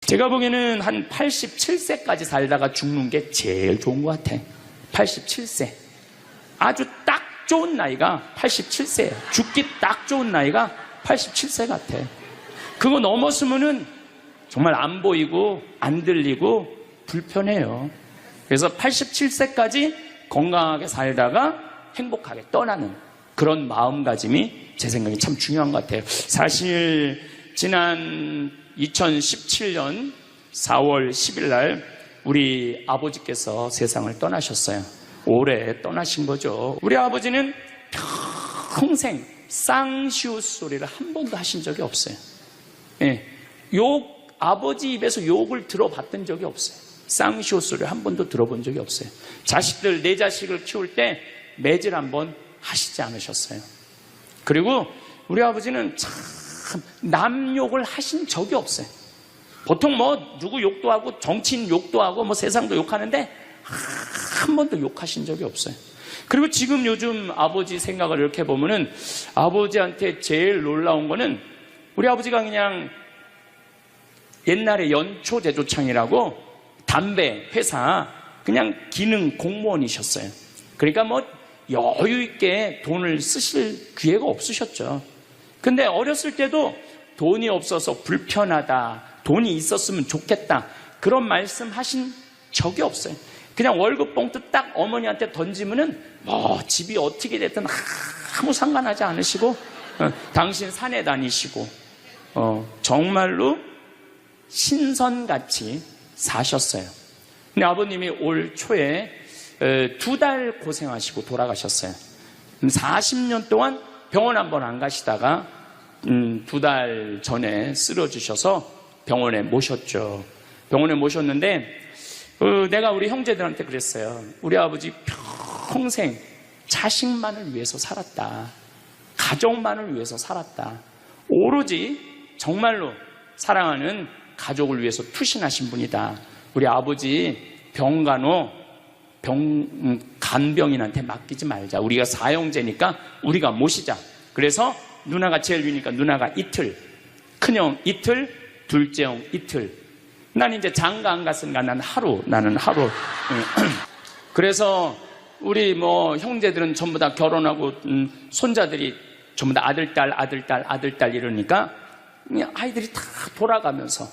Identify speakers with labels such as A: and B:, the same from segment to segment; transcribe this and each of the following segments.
A: 제가 보기에는 한 87세까지 살다가 죽는 게 제일 좋은 것 같아. 87세. 아주 딱 좋은 나이가 87세예요. 죽기 딱 좋은 나이가 87세 같아. 그거 넘었으면은 정말 안 보이고 안 들리고 불편해요. 그래서 87세까지 건강하게 살다가 행복하게 떠나는 그런 마음가짐이 제 생각에 참 중요한 것 같아요. 사실 지난 2017년 4월 10일 날 우리 아버지께서 세상을 떠나셨어요. 올해 떠나신 거죠. 우리 아버지는 평생 쌍시옷 소리를 한 번도 하신 적이 없어요. 예, 아버지 입에서 욕을 들어봤던 적이 없어요. 쌍시옷 소리를 한 번도 들어본 적이 없어요. 자식들, 내 자식을 키울 때 매질 한 번 하시지 않으셨어요. 그리고 우리 아버지는 참 남 욕을 하신 적이 없어요. 보통 뭐 누구 욕도 하고 정치인 욕도 하고 뭐 세상도 욕하는데 한 번도 욕하신 적이 없어요. 그리고 지금 요즘 아버지 생각을 이렇게 보면은 아버지한테 제일 놀라운 거는 우리 아버지가 그냥 옛날에 연초제조창이라고 담배 회사 그냥 기능 공무원이셨어요. 그러니까 뭐 여유 있게 돈을 쓰실 기회가 없으셨죠. 근데 어렸을 때도 돈이 없어서 불편하다, 돈이 있었으면 좋겠다 그런 말씀 하신 적이 없어요. 그냥 월급 봉투 딱 어머니한테 던지면은 뭐 집이 어떻게 됐든 아무 상관하지 않으시고 당신 산에 다니시고 정말로 신선같이 사셨어요. 근데 아버님이 올 초에 2달 고생하시고 돌아가셨어요. 40년 동안 병원 한번 안 가시다가 2달 전에 쓰러지셔서 병원에 모셨죠. 병원에 모셨는데 내가 우리 형제들한테 그랬어요. 우리 아버지 평생 자식만을 위해서 살았다. 가족만을 위해서 살았다. 오로지 정말로 사랑하는 가족을 위해서 투신하신 분이다. 우리 아버지 간병인한테 맡기지 말자. 우리가 사형제니까 우리가 모시자. 그래서 누나가 제일 위니까 누나가 이틀, 큰형 이틀, 둘째 형 이틀. 난 이제 장가 안 갔으니까 나는 하루. 그래서 우리 뭐 형제들은 전부 다 결혼하고 손자들이 전부 다 아들, 딸 이러니까 아이들이 다 돌아가면서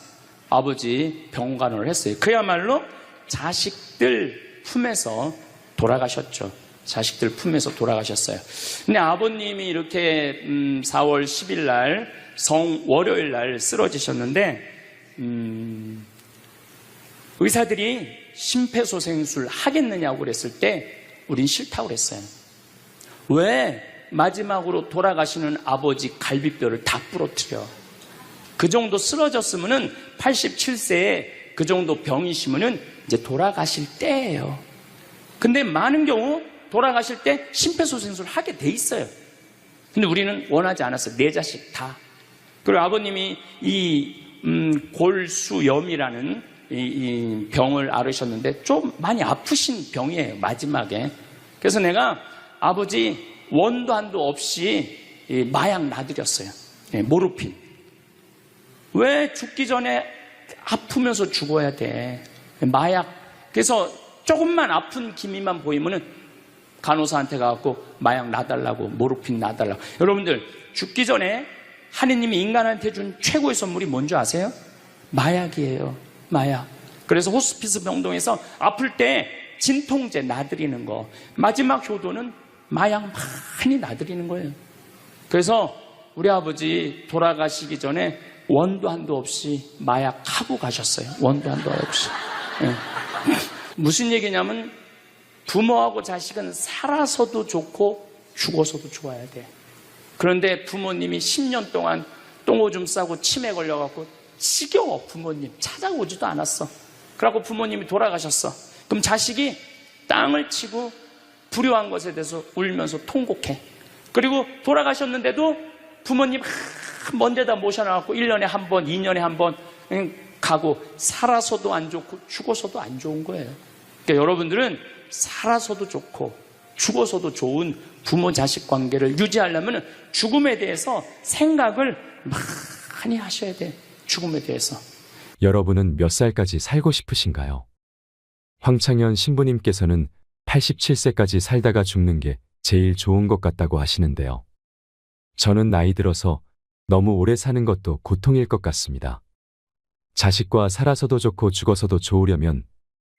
A: 아버지 병간호를 했어요. 그야말로 자식들 품에서 돌아가셨죠. 자식들 품에서 돌아가셨어요. 근데 아버님이 이렇게 4월 10일 날 월요일 날 쓰러지셨는데 의사들이 심폐소생술 하겠느냐고 그랬을 때 우린 싫다고 그랬어요. 왜 마지막으로 돌아가시는 아버지 갈비뼈를 다 부러뜨려? 그 정도 쓰러졌으면은 87세에 그 정도 병이시면은 이제 돌아가실 때예요. 근데 많은 경우 돌아가실 때 심폐소생술 하게 돼 있어요. 근데 우리는 원하지 않았어요. 네 자식 다. 그리고 아버님이 이 골수염이라는 이 병을 앓으셨는데 좀 많이 아프신 병이에요. 마지막에. 그래서 내가 아버지 원도 한도 없이 마약 놔드렸어요. 모르핀. 왜 죽기 전에 아프면서 죽어야 돼? 마약. 그래서 조금만 아픈 기미만 보이면은 간호사한테 가갖고 마약 놔달라고, 모르핀 놔달라고. 여러분들 죽기 전에 하느님이 인간한테 준 최고의 선물이 뭔지 아세요? 마약이에요. 마약. 그래서 호스피스 병동에서 아플 때 진통제 놔드리는 거, 마지막 효도는 마약 많이 놔드리는 거예요. 그래서 우리 아버지 돌아가시기 전에 원도 한도 없이 마약하고 가셨어요. 원도 한도 없이. 무슨 얘기냐면 부모하고 자식은 살아서도 좋고 죽어서도 좋아야 돼. 그런데 부모님이 10년 동안 똥오줌 싸고 치매 걸려갖고 지겨워. 부모님 찾아오지도 않았어. 그래갖고 부모님이 돌아가셨어. 그럼 자식이 땅을 치고 불효한 것에 대해서 울면서 통곡해. 그리고 돌아가셨는데도 부모님 먼 데다 모셔놔갖고 1년에 한 번, 2년에 한 번 가고, 살아서도 안 좋고 죽어서도 안 좋은 거예요. 그러니까 여러분들은 살아서도 좋고 죽어서도 좋은 부모 자식 관계를 유지하려면 죽음에 대해서 생각을 많이 하셔야 돼. 죽음에 대해서.
B: 여러분은 몇 살까지 살고 싶으신가요? 황창현 신부님께서는 87세까지 살다가 죽는 게 제일 좋은 것 같다고 하시는데요. 저는 나이 들어서 너무 오래 사는 것도 고통일 것 같습니다. 자식과 살아서도 좋고 죽어서도 좋으려면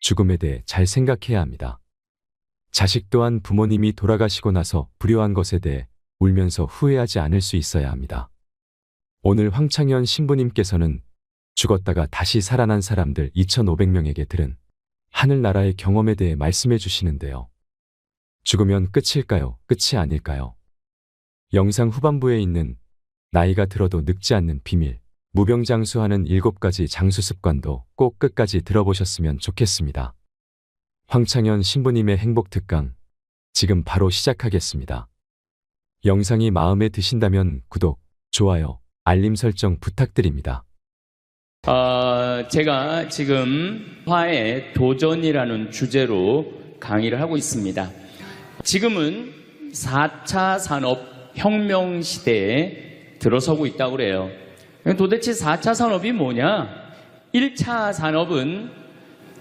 B: 죽음에 대해 잘 생각해야 합니다. 자식 또한 부모님이 돌아가시고 나서 불효한 것에 대해 울면서 후회하지 않을 수 있어야 합니다. 오늘 황창현 신부님께서는 죽었다가 다시 살아난 사람들 2,500명에게 들은 하늘나라의 경험에 대해 말씀해 주시는데요. 죽으면 끝일까요? 끝이 아닐까요? 영상 후반부에 있는 나이가 들어도 늙지 않는 비밀, 무병장수하는 7가지 장수 습관도 꼭 끝까지 들어보셨으면 좋겠습니다. 황창현 신부님의 행복 특강, 지금 바로 시작하겠습니다. 영상이 마음에 드신다면 구독, 좋아요, 알림 설정 부탁드립니다.
A: 제가 지금 화의 도전이라는 주제로 강의를 하고 있습니다. 지금은 4차 산업혁명 시대에 들어서고 있다고 그래요. 도대체 4차 산업이 뭐냐? 1차 산업은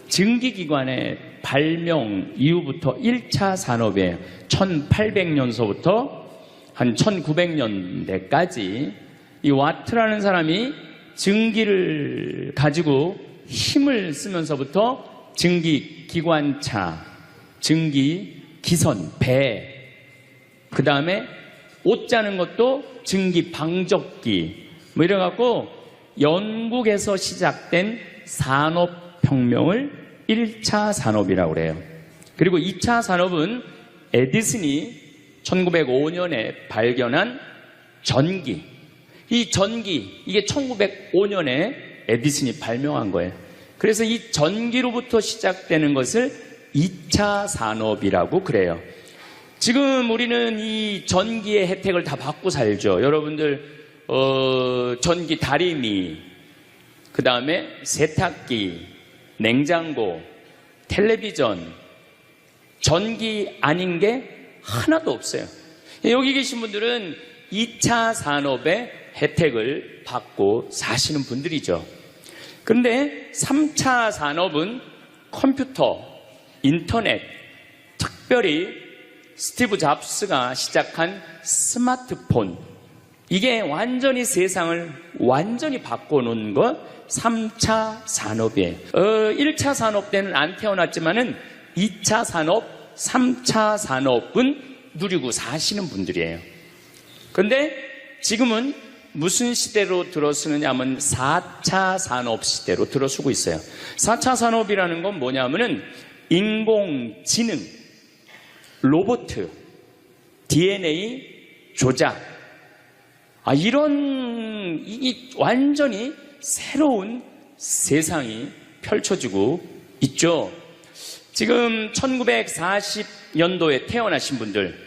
A: 증기기관의 발명 이후부터 1차 산업에 1800년서부터 한 1900년대까지 이 와트라는 사람이 증기를 가지고 힘을 쓰면서부터 증기기관차, 증기기선, 배, 그 다음에 옷 짜는 것도 증기방적기, 뭐 이래갖고 영국에서 시작된 산업혁명을 1차 산업이라고 그래요. 그리고 2차 산업은 에디슨이 1905년에 발견한 전기. 이 전기, 이게 1905년에 에디슨이 발명한 거예요. 그래서 이 전기로부터 시작되는 것을 2차 산업이라고 그래요. 지금 우리는 이 전기의 혜택을 다 받고 살죠. 여러분들 전기 다리미, 그 다음에 세탁기, 냉장고, 텔레비전, 전기 아닌 게 하나도 없어요. 여기 계신 분들은 2차 산업의 혜택을 받고 사시는 분들이죠. 그런데 3차 산업은 컴퓨터, 인터넷, 특별히 스티브 잡스가 시작한 스마트폰, 이게 완전히 세상을 완전히 바꿔놓은 것 3차 산업이에요. 1차 산업 때는 안 태어났지만은 2차 산업, 3차 산업은 누리고 사시는 분들이에요. 그런데 지금은 무슨 시대로 들어서느냐 하면 4차 산업 시대로 들어서고 있어요. 4차 산업이라는 건 뭐냐면은 인공지능, 로봇, DNA 조작, 이런 이 완전히 새로운 세상이 펼쳐지고 있죠. 지금 1940년도에 태어나신 분들,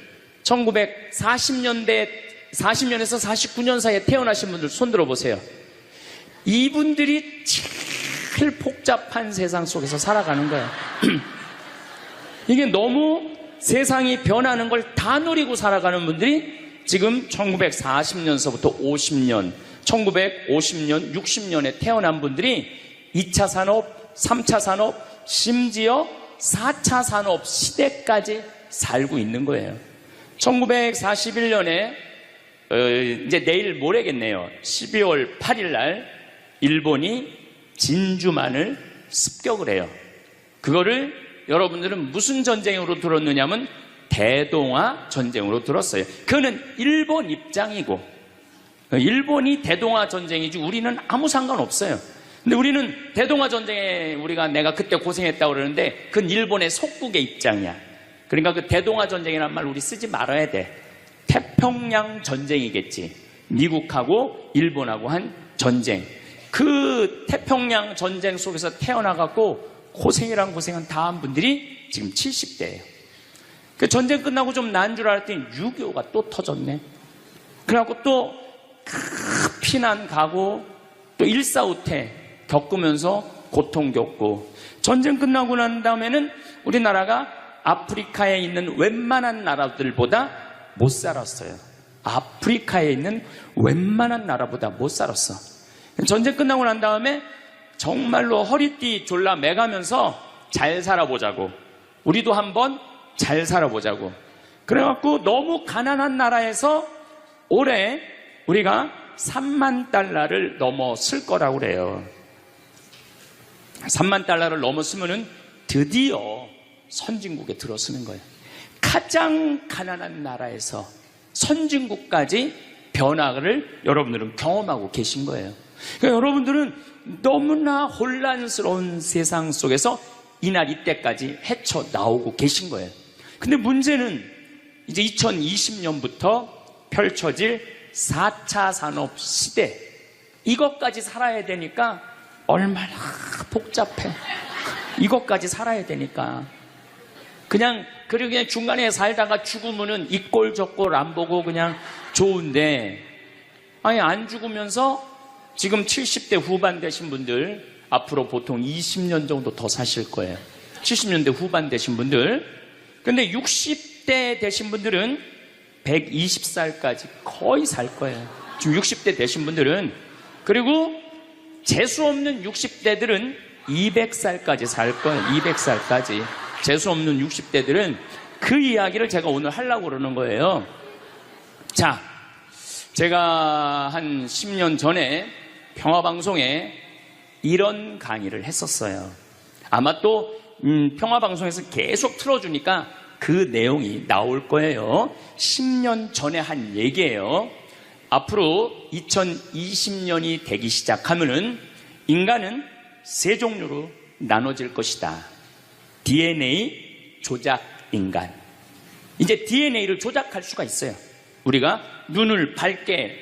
A: 1940년에서 49년 사이에 태어나신 분들 손 들어보세요. 이분들이 제일 복잡한 세상 속에서 살아가는 거예요. 이게 너무 세상이 변하는 걸 다 누리고 살아가는 분들이 지금 1940년서부터 50년, 1950년, 60년에 태어난 분들이 2차 산업, 3차 산업, 심지어 4차 산업 시대까지 살고 있는 거예요. 1941년에 이제 내일 모레겠네요. 12월 8일 날 일본이 진주만을 습격을 해요. 그거를 여러분들은 무슨 전쟁으로 들었느냐면 대동아 전쟁으로 들었어요. 그거는 일본 입장이고, 일본이 대동아 전쟁이지 우리는 아무 상관없어요. 근데 우리는 대동아 전쟁에 내가 그때 고생했다고 그러는데 그건 일본의 속국의 입장이야. 그러니까 그 대동아 전쟁이라는 말 우리 쓰지 말아야 돼. 태평양 전쟁이겠지. 미국하고 일본하고 한 전쟁. 그 태평양 전쟁 속에서 태어나갖고 고생이란 고생은 다 한 분들이 지금 70대예요. 그 전쟁 끝나고 좀 나은 줄 알았더니 6.25가 또 터졌네. 그래갖고 또 피난 가고 또 일사후퇴 겪으면서 고통 겪고, 전쟁 끝나고 난 다음에는 우리나라가 아프리카에 있는 웬만한 나라들보다 못 살았어요. 아프리카에 있는 웬만한 나라보다 못 살았어. 전쟁 끝나고 난 다음에 정말로 허리띠 졸라 매가면서 잘 살아보자고. 우리도 한번 잘 살아보자고. 그래갖고 너무 가난한 나라에서 올해 우리가 3만 달러를 넘었을 거라고 그래요. 3만 달러를 넘었으면은 드디어 선진국에 들어서는 거예요. 가장 가난한 나라에서 선진국까지 변화를 여러분들은 경험하고 계신 거예요. 그러니까 여러분들은 너무나 혼란스러운 세상 속에서 이날 이때까지 헤쳐나오고 계신 거예요. 근데 문제는 이제 2020년부터 펼쳐질 4차 산업 시대, 이것까지 살아야 되니까 얼마나 복잡해. 이것까지 살아야 되니까 그냥 중간에 살다가 죽으면은 이 꼴 저 꼴 안 보고 그냥 좋은데, 아니 안 죽으면서 지금 70대 후반 되신 분들 앞으로 보통 20년 정도 더 사실 거예요. 70년대 후반 되신 분들. 근데 60대 되신 분들은 120살까지 거의 살 거예요. 지금 60대 되신 분들은. 그리고 재수 없는 60대들은 200살까지 살 거예요. 200살까지. 재수 없는 60대들은. 그 이야기를 제가 오늘 하려고 그러는 거예요. 자, 제가 한 10년 전에 평화방송에 이런 강의를 했었어요. 아마 또 평화방송에서 계속 틀어주니까 그 내용이 나올 거예요. 10년 전에 한 얘기예요. 앞으로 2020년이 되기 시작하면은 인간은 세 종류로 나눠질 것이다. DNA 조작 인간. 이제 DNA를 조작할 수가 있어요. 우리가 눈을 밝게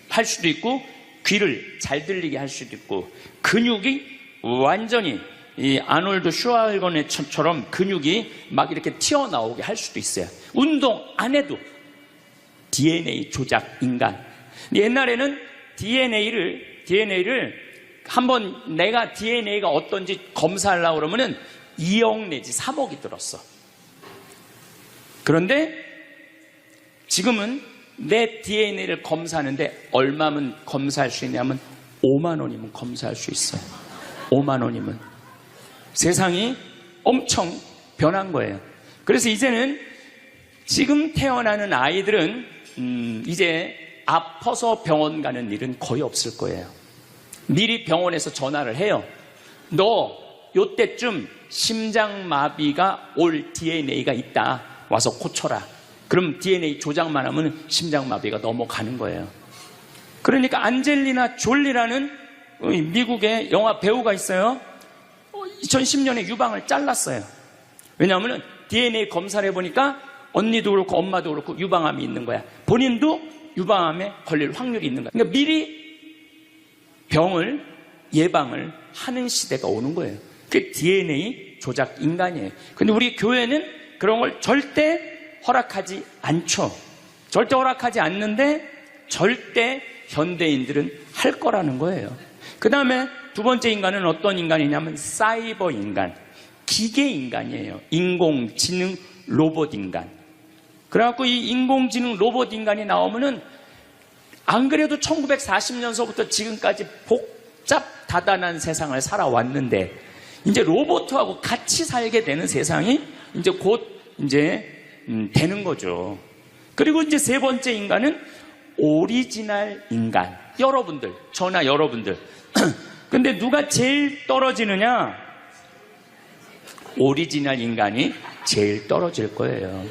A: 할 수도 있고, 귀를 잘 들리게 할 수도 있고, 근육이 완전히 이 아놀드 슈왈거네처럼 근육이 막 이렇게 튀어나오게 할 수도 있어요. 운동 안 해도 DNA 조작 인간. 옛날에는 DNA를 한번 내가 DNA가 어떤지 검사하려고 그러면은 2억 내지 3억이 들었어. 그런데 지금은 내 DNA를 검사하는데 얼마면 검사할 수 있냐면 5만 원이면 검사할 수 있어요. 5만 원이면. 세상이 엄청 변한 거예요. 그래서 이제는 지금 태어나는 아이들은 이제 아파서 병원 가는 일은 거의 없을 거예요. 미리 병원에서 전화를 해요. 너 요때쯤 심장마비가 올 DNA가 있다. 와서 고쳐라. 그럼 DNA 조작만 하면 심장마비가 넘어가는 거예요. 그러니까 안젤리나 졸리라는 미국의 영화 배우가 있어요. 2010년에 유방을 잘랐어요. 왜냐하면 DNA 검사를 해보니까 언니도 그렇고 엄마도 그렇고 유방암이 있는 거야. 본인도 유방암에 걸릴 확률이 있는 거야. 그러니까 미리 병을 예방을 하는 시대가 오는 거예요. 그게 DNA 조작 인간이에요. 근데 우리 교회는 그런 걸 절대 허락하지 않죠. 절대 허락하지 않는데 절대 현대인들은 할 거라는 거예요. 그 다음에 두 번째 인간은 어떤 인간이냐면 사이버 인간, 기계 인간이에요. 인공지능 로봇 인간. 그래갖고 이 인공지능 로봇 인간이 나오면은 안 그래도 1940년서부터 지금까지 복잡 다단한 세상을 살아왔는데 이제 로봇하고 같이 살게 되는 세상이 이제 곧 되는 거죠. 그리고 이제 세 번째 인간은 오리지널 인간. 여러분들, 저나 여러분들. 근데 누가 제일 떨어지느냐? 오리지널 인간이 제일 떨어질 거예요.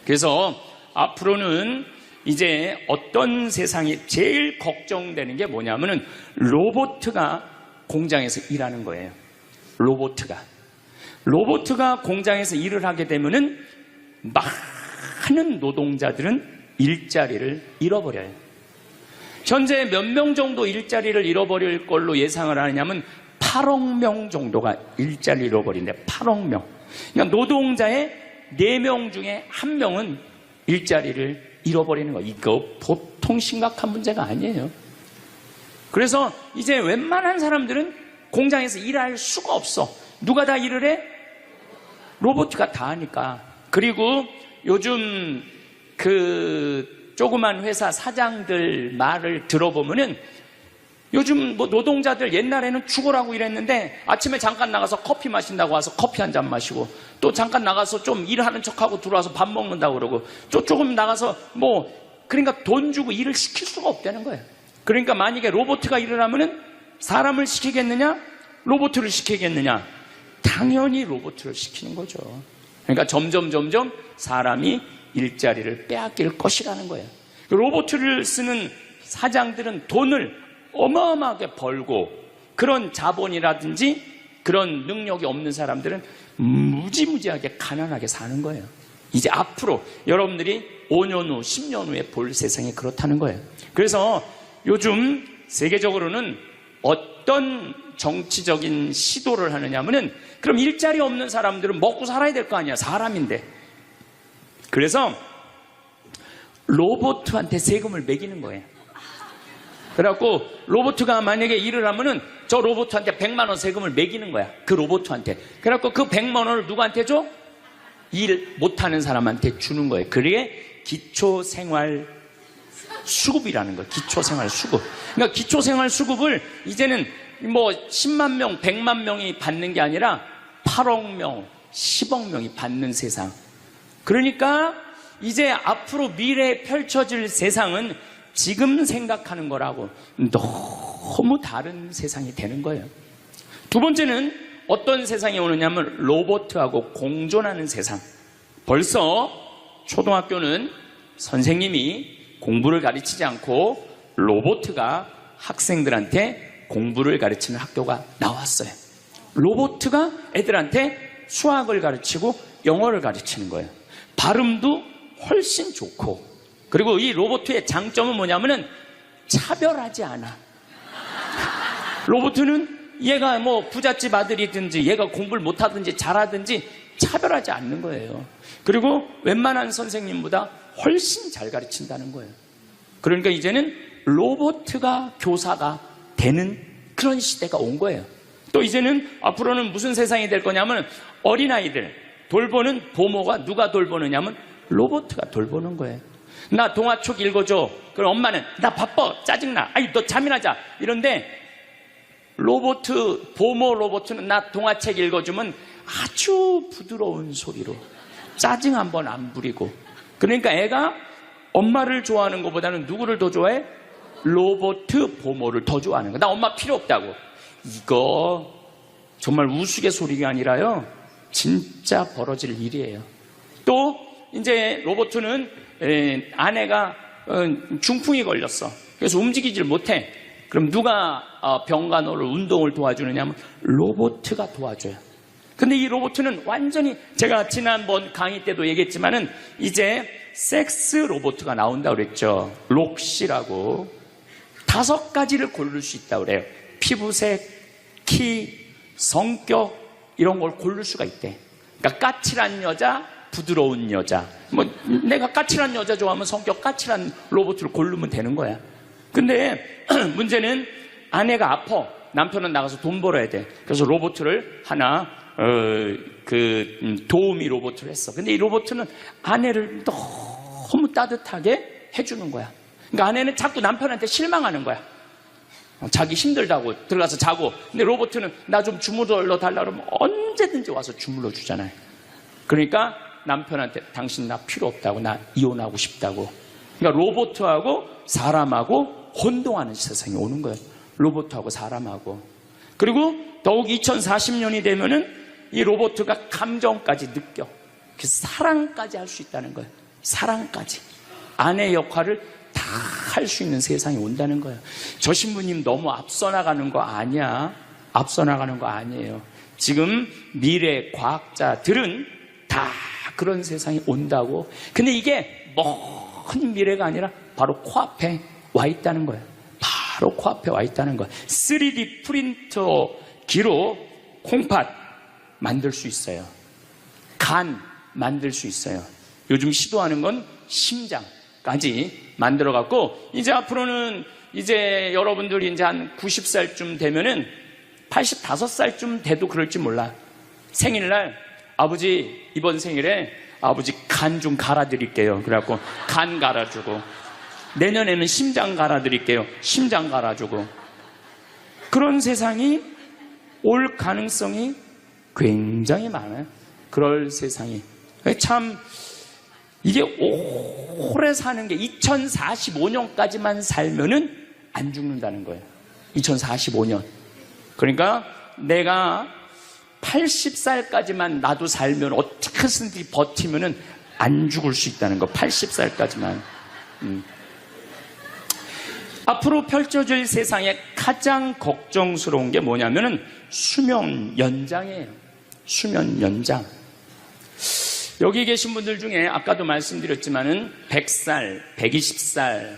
A: 그래서 앞으로는 이제 어떤 세상이 제일 걱정되는 게 뭐냐면은 로봇가 공장에서 일하는 거예요. 로봇가 공장에서 일을 하게 되면은 많은 노동자들은 일자리를 잃어버려요. 현재 몇 명 정도 일자리를 잃어버릴 걸로 예상을 하느냐면 8억 명 정도가 일자리를 잃어버린대. 8억 명. 그러니까 노동자의 4명 중에 1명은 일자리를 잃어버리는 거. 이거 보통 심각한 문제가 아니에요. 그래서 이제 웬만한 사람들은 공장에서 일할 수가 없어. 누가 다 일을 해? 로봇가 다 하니까. 그리고 요즘 그 조그만 회사 사장들 말을 들어보면은 요즘 뭐 노동자들 옛날에는 죽으라고 일했는데 아침에 잠깐 나가서 커피 마신다고 와서 커피 한 잔 마시고, 또 잠깐 나가서 좀 일하는 척하고 들어와서 밥 먹는다고 그러고, 또 조금 나가서 그러니까 돈 주고 일을 시킬 수가 없다는 거예요. 그러니까 만약에 로봇가 일을 하면은 사람을 시키겠느냐? 로봇을 시키겠느냐? 당연히 로봇을 시키는 거죠. 그러니까 점점 사람이 일자리를 빼앗길 것이라는 거예요. 로봇을 쓰는 사장들은 돈을 어마어마하게 벌고, 그런 자본이라든지 그런 능력이 없는 사람들은 무지무지하게 가난하게 사는 거예요. 이제 앞으로 여러분들이 5년 후, 10년 후에 볼 세상이 그렇다는 거예요. 그래서 요즘 세계적으로는 어떤 정치적인 시도를 하느냐 하면은, 그럼 일자리 없는 사람들은 먹고 살아야 될 거 아니야, 사람인데. 그래서 로봇한테 세금을 매기는 거예요. 그래갖고 로봇가 만약에 일을 하면은 저 로봇한테 100만 원 세금을 매기는 거야, 그 로봇한테. 그래갖고 그 100만 원을 누구한테 줘? 일 못하는 사람한테 주는 거예요. 그게 기초생활 수급이라는 거예요. 기초생활 수급. 그러니까 기초생활 수급을 이제는 10만 명, 100만 명이 받는 게 아니라 8억 명, 10억 명이 받는 세상. 그러니까 이제 앞으로 미래에 펼쳐질 세상은 지금 생각하는 거라고 너무 다른 세상이 되는 거예요. 두 번째는 어떤 세상이 오느냐면 로봇하고 공존하는 세상. 벌써 초등학교는 선생님이 공부를 가르치지 않고 로봇가 학생들한테 공부를 가르치는 학교가 나왔어요. 로봇가 애들한테 수학을 가르치고 영어를 가르치는 거예요. 발음도 훨씬 좋고, 그리고 이 로봇의 장점은 뭐냐면은 차별하지 않아. 로봇은 얘가 부잣집 아들이든지 얘가 공부를 못하든지 잘하든지 차별하지 않는 거예요. 그리고 웬만한 선생님보다 훨씬 잘 가르친다는 거예요. 그러니까 이제는 로봇가 교사가 되는 그런 시대가 온 거예요. 또 이제는 앞으로는 무슨 세상이 될 거냐면, 어린아이들 돌보는 보모가 누가 돌보느냐면 로봇가 돌보는 거예요. 나 동화책 읽어줘. 그럼 엄마는 나 바빠, 짜증나, 아이 너 잠이나 자, 이런데 보모 로봇은 나 동화책 읽어주면 아주 부드러운 소리로 짜증 한번 안 부리고. 그러니까 애가 엄마를 좋아하는 것보다는 누구를 더 좋아해? 로봇 보모를 더 좋아하는 거야. 나 엄마 필요 없다고. 이거 정말 우스갯소리가 아니라요, 진짜 벌어질 일이에요. 또 이제 로봇은 아내가 중풍이 걸렸어. 그래서 움직이질 못해. 그럼 누가 병간호를, 운동을 도와주느냐 하면 로봇가 도와줘요. 근데 이 로봇은 완전히, 제가 지난번 강의 때도 얘기했지만은 이제 섹스 로봇가 나온다고 그랬죠. 록시라고. 5가지를 고를 수 있다고 그래요. 피부색, 키, 성격, 이런 걸 고를 수가 있대. 그러니까 까칠한 여자, 부드러운 여자. 내가 까칠한 여자 좋아하면 성격 까칠한 로봇을 고르면 되는 거야. 근데 문제는 아내가 아파. 남편은 나가서 돈 벌어야 돼. 그래서 로봇을 하나 도우미 로봇을 했어. 근데 이 로봇은 아내를 너무 따뜻하게 해주는 거야. 그러니까 아내는 자꾸 남편한테 실망하는 거야. 자기 힘들다고 들어가서 자고. 근데 로봇은 나 좀 주물러 달라 그러면 언제든지 와서 주물러 주잖아요. 그러니까 남편한테 당신 나 필요 없다고, 나 이혼하고 싶다고. 그러니까 로봇하고 사람하고 혼동하는 세상이 오는 거예요. 로봇하고 사람하고. 그리고 더욱 2040년이 되면은 이 로봇가 감정까지 느껴. 사랑까지 할 수 있다는 거예요. 사랑까지. 아내 역할을 다 할 수 있는 세상이 온다는 거예요. 저 신부님 너무 앞서 나가는 거 아니야? 앞서 나가는 거 아니에요. 지금 미래 과학자들은 다 그런 세상이 온다고. 근데 이게 먼 미래가 아니라 바로 코앞에 와 있다는 거예요. 바로 코앞에 와 있다는 거예요. 3D 프린터기로 콩팥 만들 수 있어요. 간 만들 수 있어요. 요즘 시도하는 건 심장까지 만들어 갖고, 이제 앞으로는 이제 여러분들이 이제 한 90살쯤 되면은 85살쯤 돼도 그럴지 몰라. 생일날 아버지 이번 생일에 아버지 간 좀 갈아드릴게요. 그래갖고 간 갈아주고, 내년에는 심장 갈아드릴게요. 심장 갈아주고. 그런 세상이 올 가능성이 굉장히 많아요. 그럴 세상이. 참 이게 오래 사는 게 2045년까지만 살면은 안 죽는다는 거예요. 2045년. 그러니까 내가 80살까지만 나도 살면 어떻게든지 버티면은 안 죽을 수 있다는 거. 80살까지만. 앞으로 펼쳐질 세상에 가장 걱정스러운 게 뭐냐면은 수명 연장이에요. 수명 연장. 여기 계신 분들 중에 아까도 말씀드렸지만은 100살, 120살,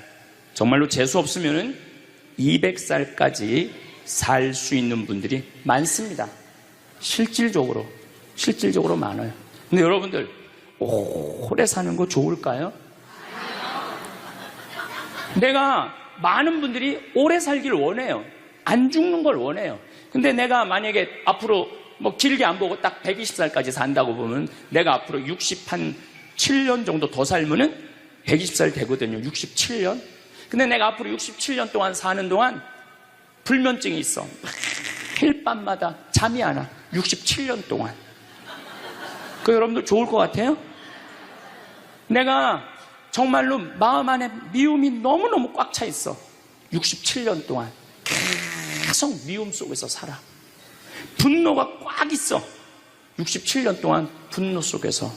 A: 정말로 재수 없으면은 200살까지 살 수 있는 분들이 많습니다. 실질적으로 많아요. 근데 여러분들 오래 사는 거 좋을까요? 내가 많은 분들이 오래 살길 원해요. 안 죽는 걸 원해요. 근데 내가 만약에 앞으로 뭐 길게 안 보고 딱 120살까지 산다고 보면 내가 앞으로 67년 정도 더 살면은 120살 되거든요. 67년. 근데 내가 앞으로 67년 동안 사는 동안 불면증이 있어. 매일 밤마다 잠이 안 와. 67년 동안. 그 여러분들 좋을 것 같아요? 내가 정말로 마음 안에 미움이 너무너무 꽉 차 있어. 67년 동안 계속 미움 속에서 살아. 분노가 꽉 있어. 67년 동안 분노 속에서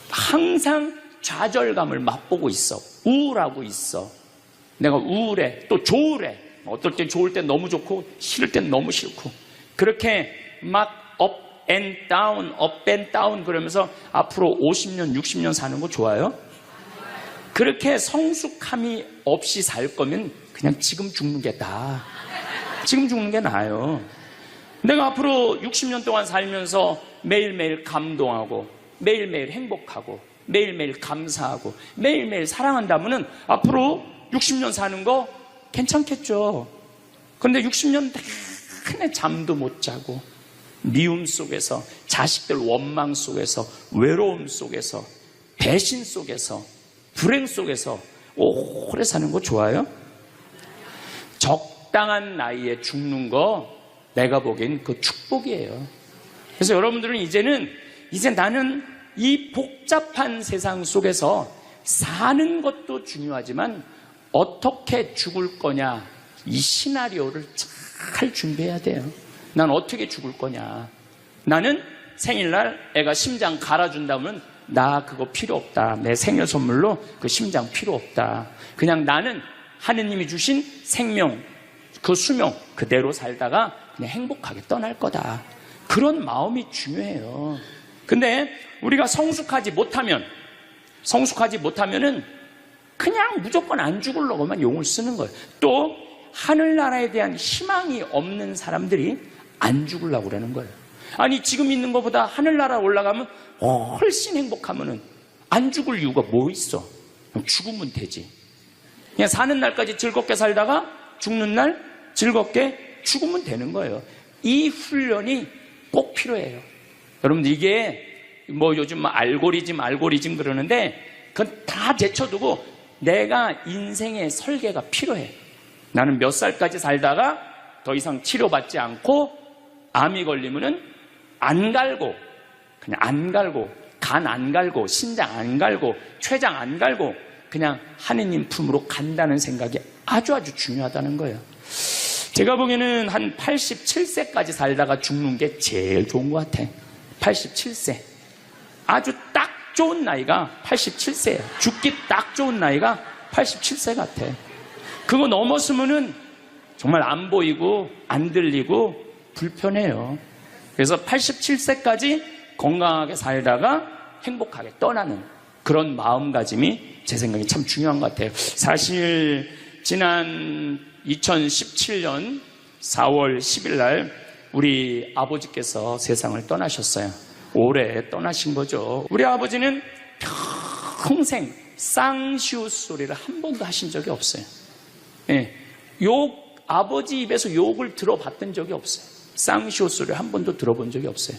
A: 항상 좌절감을 맛보고 있어. 우울하고 있어. 내가 우울해. 또 좋으래. 어떨 땐 좋을 땐 너무 좋고 싫을 땐 너무 싫고 그렇게 막 up and down 그러면서 앞으로 50년, 60년 사는 거 좋아요? 그렇게 성숙함이 없이 살 거면 그냥 지금 죽는 게 나아. 지금 죽는 게 나아요. 내가 앞으로 60년 동안 살면서 매일매일 감동하고 매일매일 행복하고 매일매일 감사하고 매일매일 사랑한다면은 앞으로 60년 사는 거 괜찮겠죠. 그런데 60년 내내 잠도 못 자고 미움 속에서 자식들 원망 속에서 외로움 속에서 배신 속에서 불행 속에서 오래 사는 거 좋아요? 적당한 나이에 죽는 거 내가 보기엔 그 축복이에요. 그래서 여러분들은 이제 나는 이 복잡한 세상 속에서 사는 것도 중요하지만 어떻게 죽을 거냐 이 시나리오를 잘 준비해야 돼요. 난 어떻게 죽을 거냐. 나는 생일날 애가 심장 갈아준다면 나 그거 필요 없다. 내 생일 선물로 그 심장 필요 없다. 그냥 나는 하느님이 주신 생명 그 수명 그대로 살다가 그냥 행복하게 떠날 거다. 그런 마음이 중요해요. 근데 우리가 성숙하지 못하면은 그냥 무조건 안 죽으려고만 용을 쓰는 거예요. 또 하늘나라에 대한 희망이 없는 사람들이 안 죽으려고 그러는 거예요. 아니 지금 있는 것보다 하늘나라 올라가면 훨씬 행복하면은 안 죽을 이유가 뭐 있어? 그냥 죽으면 되지. 그냥 사는 날까지 즐겁게 살다가 죽는 날 즐겁게 죽으면 되는 거예요. 이 훈련이 꼭 필요해요. 여러분들 이게 뭐 요즘 알고리즘 그러는데 그건 다 제쳐두고 내가 인생의 설계가 필요해. 나는 몇 살까지 살다가 더 이상 치료받지 않고 암이 걸리면은 안 갈고 그냥 안 갈고 간 안 갈고 신장 안 갈고 췌장 안 갈고 그냥 하느님 품으로 간다는 생각이 아주 중요하다는 거예요. 제가 보기에는 한 87세까지 살다가 죽는 게 제일 좋은 것 같아. 87세. 아주 딱 좋은 나이가 87세예요. 죽기 딱 좋은 나이가 87세 같아. 그거 넘었으면은 정말 안 보이고 안 들리고 불편해요. 그래서 87세까지 건강하게 살다가 행복하게 떠나는 그런 마음가짐이 제 생각에 참 중요한 것 같아요. 사실 지난 2017년 4월 10일 날 우리 아버지께서 세상을 떠나셨어요. 올해 떠나신 거죠. 우리 아버지는 평생 쌍시옷 소리를 한 번도 하신 적이 없어요. 예, 아버지 입에서 욕을 들어봤던 적이 없어요. 쌍시옷 소리를 한 번도 들어본 적이 없어요.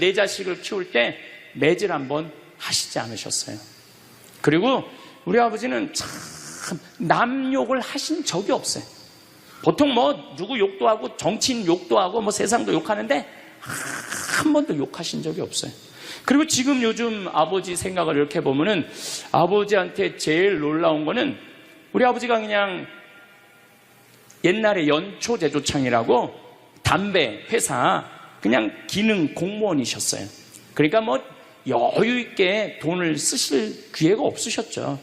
A: 내 자식을 키울 때 매질 한 번 하시지 않으셨어요. 그리고 우리 아버지는 참 남 욕을 하신 적이 없어요. 보통 뭐 누구 욕도 하고 정치인 욕도 하고 뭐 세상도 욕하는데 한 번도 욕하신 적이 없어요. 그리고 지금 요즘 아버지 생각을 이렇게 보면은 아버지한테 제일 놀라운 거는 우리 아버지가 그냥 옛날에 연초제조창이라고 담배 회사 그냥 기능 공무원이셨어요. 그러니까 뭐 여유 있게 돈을 쓰실 기회가 없으셨죠.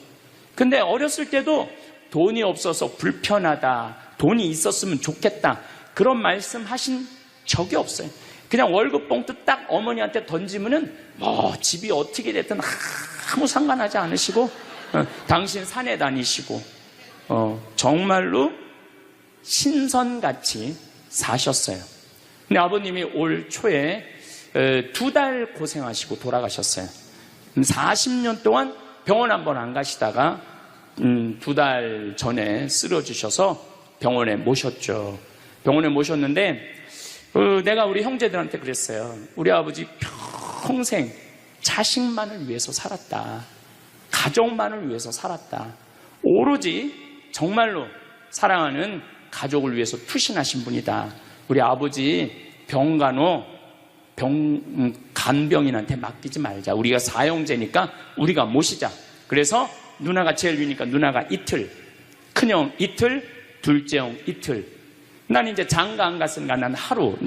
A: 근데 어렸을 때도 돈이 없어서 불편하다, 돈이 있었으면 좋겠다, 그런 말씀 하신 적이 없어요. 그냥 월급 봉투 딱 어머니한테 던지면은 뭐 집이 어떻게 됐든 아무 상관하지 않으시고 당신 산에 다니시고 정말로 신선같이 사셨어요. 근데 아버님이 올 초에 2달 고생하시고 돌아가셨어요. 40년 동안 병원 한번 안 가시다가 2달 전에 쓰러지셔서 병원에 모셨죠. 병원에 모셨는데 내가 우리 형제들한테 그랬어요. 우리 아버지 평생 자식만을 위해서 살았다. 가족만을 위해서 살았다. 오로지 정말로 사랑하는 가족을 위해서 투신하신 분이다. 우리 아버지 간병인한테 맡기지 말자. 우리가 사형제니까 우리가 모시자. 그래서 누나가 제일 위니까 누나가 이틀, 큰형 이틀, 둘째 형 이틀. 난 이제 장가 안 갔으니까 나는 하루.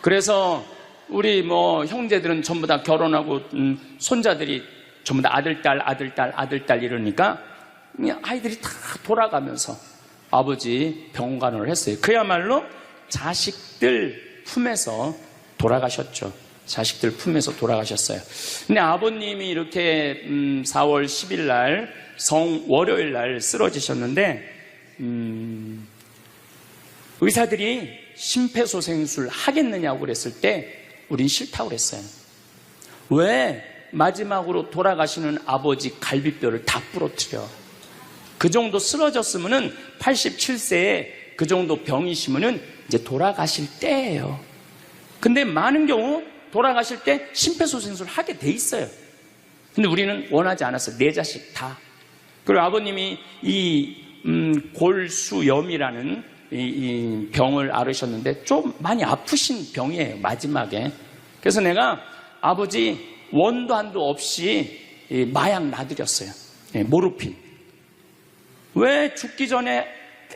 A: 그래서 우리 뭐 형제들은 전부 다 결혼하고 손자들이 전부 다 아들, 딸 이러니까 아이들이 다 돌아가면서 아버지 병간호를 했어요. 그야말로 자식들 품에서 돌아가셨죠. 자식들 품에서 돌아가셨어요. 근데 아버님이 이렇게 4월 10일 날 월요일 날 쓰러지셨는데 의사들이 심폐소생술 하겠느냐고 그랬을 때 우린 싫다고 그랬어요. 왜 마지막으로 돌아가시는 아버지 갈비뼈를 다 부러뜨려? 그 정도 쓰러졌으면은 87세에 그 정도 병이시면은 이제 돌아가실 때예요. 근데 많은 경우 돌아가실 때 심폐소생술 하게 돼 있어요. 근데 우리는 원하지 않았어요. 4자식 다. 그리고 아버님이 이 골수염이라는 이 병을 앓으셨는데 좀 많이 아프신 병이에요, 마지막에. 그래서 내가 아버지 원도 한도 없이 마약 놔드렸어요. 모르핀. 왜 죽기 전에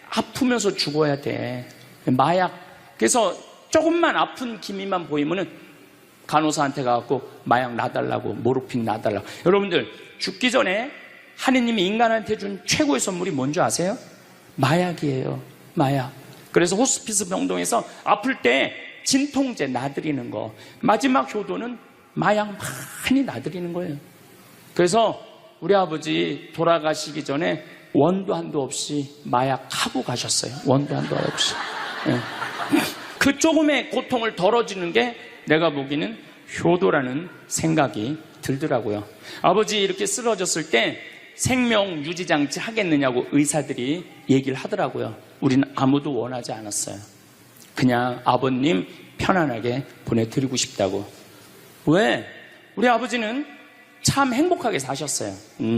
A: 아프면서 죽어야 돼? 마약. 그래서 조금만 아픈 기미만 보이면은 간호사한테 가갖고 마약 놔달라고, 모르핀 놔달라고. 여러분들, 죽기 전에 하느님이 인간한테 준 최고의 선물이 뭔지 아세요? 마약이에요. 마약. 그래서 호스피스 병동에서 아플 때 진통제 놔드리는 거, 마지막 효도는 마약 많이 놔드리는 거예요. 그래서 우리 아버지 돌아가시기 전에 원도 한도 없이 마약하고 가셨어요. 원도 한도 없이. 그 조금의 고통을 덜어주는 게 내가 보기에는 효도라는 생각이 들더라고요. 아버지 이렇게 쓰러졌을 때 생명 유지장치 하겠느냐고 의사들이 얘기를 하더라고요. 우리는 아무도 원하지 않았어요. 그냥 아버님 편안하게 보내드리고 싶다고. 왜? 우리 아버지는 참 행복하게 사셨어요.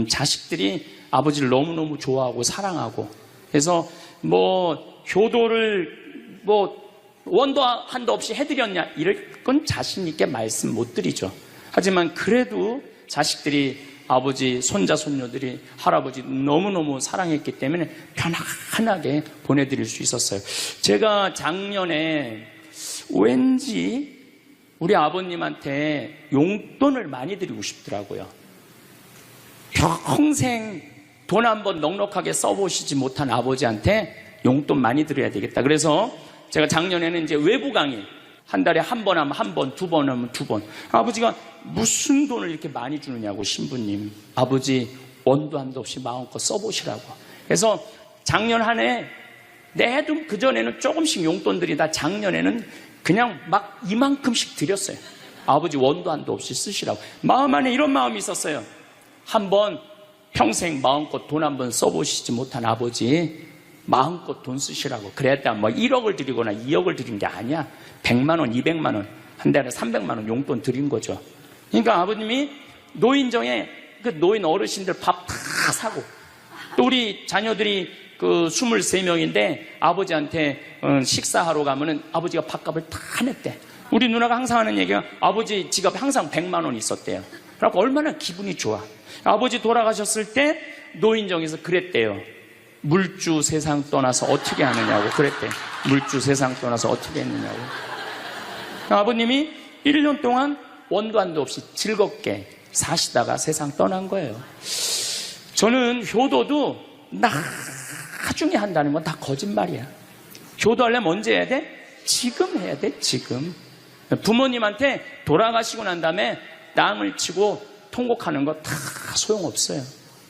A: 자식들이 아버지를 너무너무 좋아하고 사랑하고. 그래서 뭐 효도를 뭐 원도 한도 없이 해드렸냐, 이럴 건 자신 있게 말씀 못 드리죠. 하지만 그래도 자식들이 아버지, 손자, 손녀들이 할아버지 너무너무 사랑했기 때문에 편안하게 보내드릴 수 있었어요. 제가 작년에 왠지 우리 아버님한테 용돈을 많이 드리고 싶더라고요. 평생 돈 한번 넉넉하게 써보시지 못한 아버지한테 용돈 많이 드려야 되겠다. 그래서 제가 작년에는 이제 외부 강의, 한 달에 한 번 하면 한 번, 2번 하면 2번. 아버지가 무슨 돈을 이렇게 많이 주느냐고, 신부님. 아버지 원도 한도 없이 마음껏 써보시라고. 그래서 작년 한 해 내도 그전에는 조금씩 용돈 드리다 작년에는 그냥 막 이만큼씩 드렸어요. 아버지 원도 한도 없이 쓰시라고. 마음 안에 이런 마음이 있었어요. 한번 평생 마음껏 돈 한번 써보시지 못한 아버지 마음껏 돈 쓰시라고. 그랬다 뭐 1억을 드리거나 2억을 드린 게 아니야. 100만 원, 200만 원, 한 달에 300만 원 용돈 드린 거죠. 그러니까 아버님이 노인정에 그 노인 어르신들 밥 다 사고, 또 우리 자녀들이 그 23명인데 아버지한테 식사하러 가면은 아버지가 밥값을 다 냈대. 우리 누나가 항상 하는 얘기가 아버지 지갑에 항상 100만 원 있었대요. 그래서 얼마나 기분이 좋아. 아버지 돌아가셨을 때 노인정에서 그랬대요. 물주 세상 떠나서 어떻게 하느냐고 그랬대. 물주 세상 떠나서 어떻게 했느냐고. 아버님이 1년 동안 원도 한도 없이 즐겁게 사시다가 세상 떠난 거예요. 저는 효도도 나중에 한다는 건 다 거짓말이야. 효도하려면 언제 해야 돼? 지금 해야 돼, 지금. 부모님한테 돌아가시고 난 다음에 땅을 치고 통곡하는 거 다 소용없어요.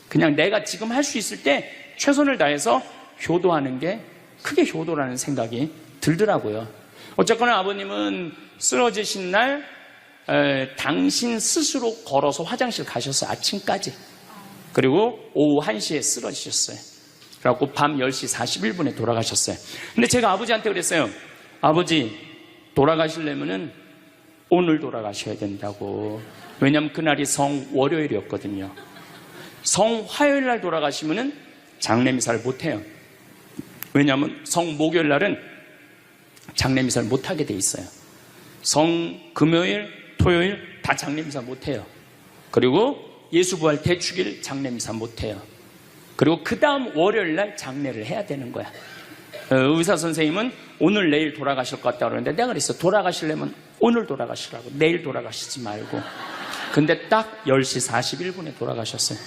A: 그냥 내가 지금 할 수 있을 때 최선을 다해서 효도하는 게 그게 효도라는 생각이 들더라고요. 어쨌거나 아버님은 쓰러지신 날 당신 스스로 걸어서 화장실 가셔서 아침까지, 그리고 오후 1시에 쓰러지셨어요. 그래갖고 밤 10시 41분에 돌아가셨어요. 근데 제가 아버지한테 그랬어요. 아버지, 돌아가시려면은 오늘 돌아가셔야 된다고. 왜냐면 그날이 성월요일이었거든요. 성화요일 날 돌아가시면은 장례미사를 못해요. 왜냐하면 성목요일 날은 장례미사를 못하게 돼 있어요. 성금요일, 토요일 다 장례미사 못해요. 그리고 예수부활 대축일 장례미사 못해요. 그리고 그 다음 월요일 날 장례를 해야 되는 거야. 의사 선생님은 오늘 내일 돌아가실 것 같다고 그러는데 내가 그랬어. 돌아가시려면 오늘 돌아가시라고, 내일 돌아가시지 말고. 근데 딱 10시 41분에 돌아가셨어요.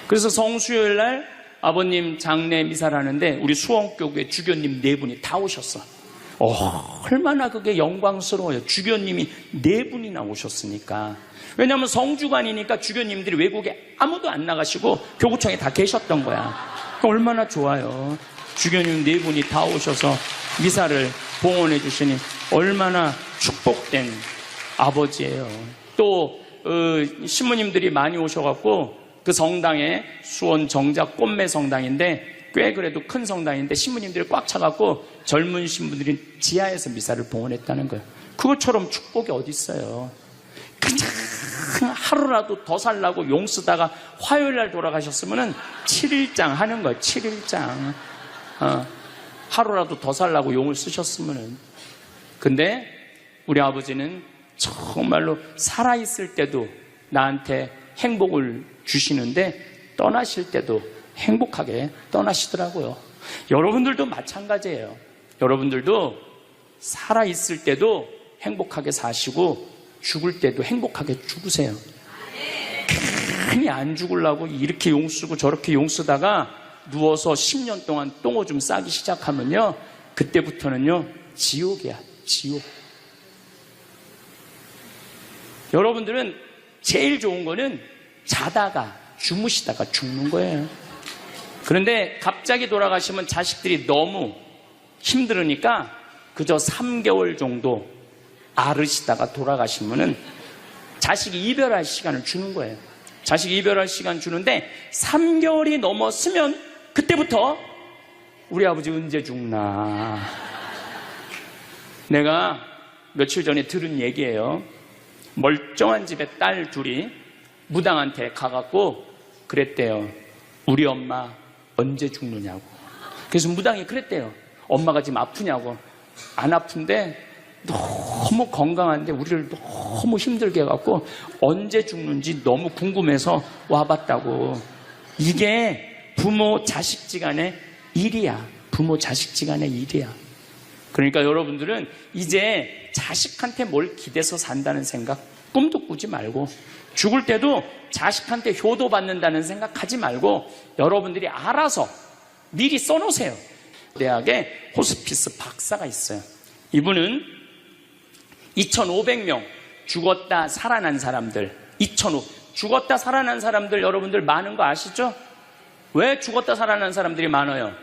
A: 그래서 성수요일 날 아버님 장례 미사를 하는데 우리 수원교구에 주교님 4분이 다 오셨어. 얼마나 그게 영광스러워요. 주교님이 4분이나 오셨으니까. 왜냐하면 성주관이니까 주교님들이 외국에 아무도 안 나가시고 교구청에 다 계셨던 거야. 얼마나 좋아요. 주교님 4분이 다 오셔서 미사를 봉헌해 주시니 얼마나 축복된 아버지예요. 또 신부님들이 많이 오셔갖고 그 성당에 수원 정작 꽃매 성당인데 꽤 그래도 큰 성당인데 신부님들이 꽉 차갖고 젊은 신부들이 지하에서 미사를 봉헌했다는 거예요. 그것처럼 축복이 어디 있어요. 그냥 하루라도 더 살라고 용 쓰다가 화요일날 돌아가셨으면 7일장 하는 거예요. 7일장. 하루라도 더 살라고 용을 쓰셨으면. 근데 우리 아버지는 정말로 살아있을 때도 나한테 행복을 주시는데 떠나실 때도 행복하게 떠나시더라고요. 여러분들도 마찬가지예요. 여러분들도 살아있을 때도 행복하게 사시고 죽을 때도 행복하게 죽으세요. 괜히 안 죽으려고 이렇게 용 쓰고 저렇게 용 쓰다가 누워서 10년 동안 똥오줌 싸기 시작하면요, 그때부터는요 지옥이야, 지옥. 여러분들은 제일 좋은 거는 자다가 주무시다가 죽는 거예요. 그런데 갑자기 돌아가시면 자식들이 너무 힘들으니까 그저 3개월 정도 앓으시다가 돌아가시면은 자식이 이별할 시간을 주는 거예요. 자식이 이별할 시간 주는데 3개월이 넘었으면 그때부터 우리 아버지 언제 죽나. 내가 며칠 전에 들은 얘기예요. 멀쩡한 집에 딸 둘이 무당한테 가갖고 그랬대요. 우리 엄마 언제 죽느냐고. 그래서 무당이 그랬대요. 엄마가 지금 아프냐고. 안 아픈데 너무 건강한데 우리를 너무 힘들게 해갖고 언제 죽는지 너무 궁금해서 와봤다고. 이게 부모 자식지간의 일이야. 부모 자식지간의 일이야. 그러니까 여러분들은 이제 자식한테 뭘 기대서 산다는 생각 꿈도 꾸지 말고, 죽을 때도 자식한테 효도받는다는 생각 하지 말고 여러분들이 알아서 미리 써놓으세요. 대학에 호스피스 박사가 있어요. 이분은 2,500명 죽었다 살아난 사람들, 2,500 죽었다 살아난 사람들 여러분들 많은 거 아시죠? 왜 죽었다 살아난 사람들이 많아요?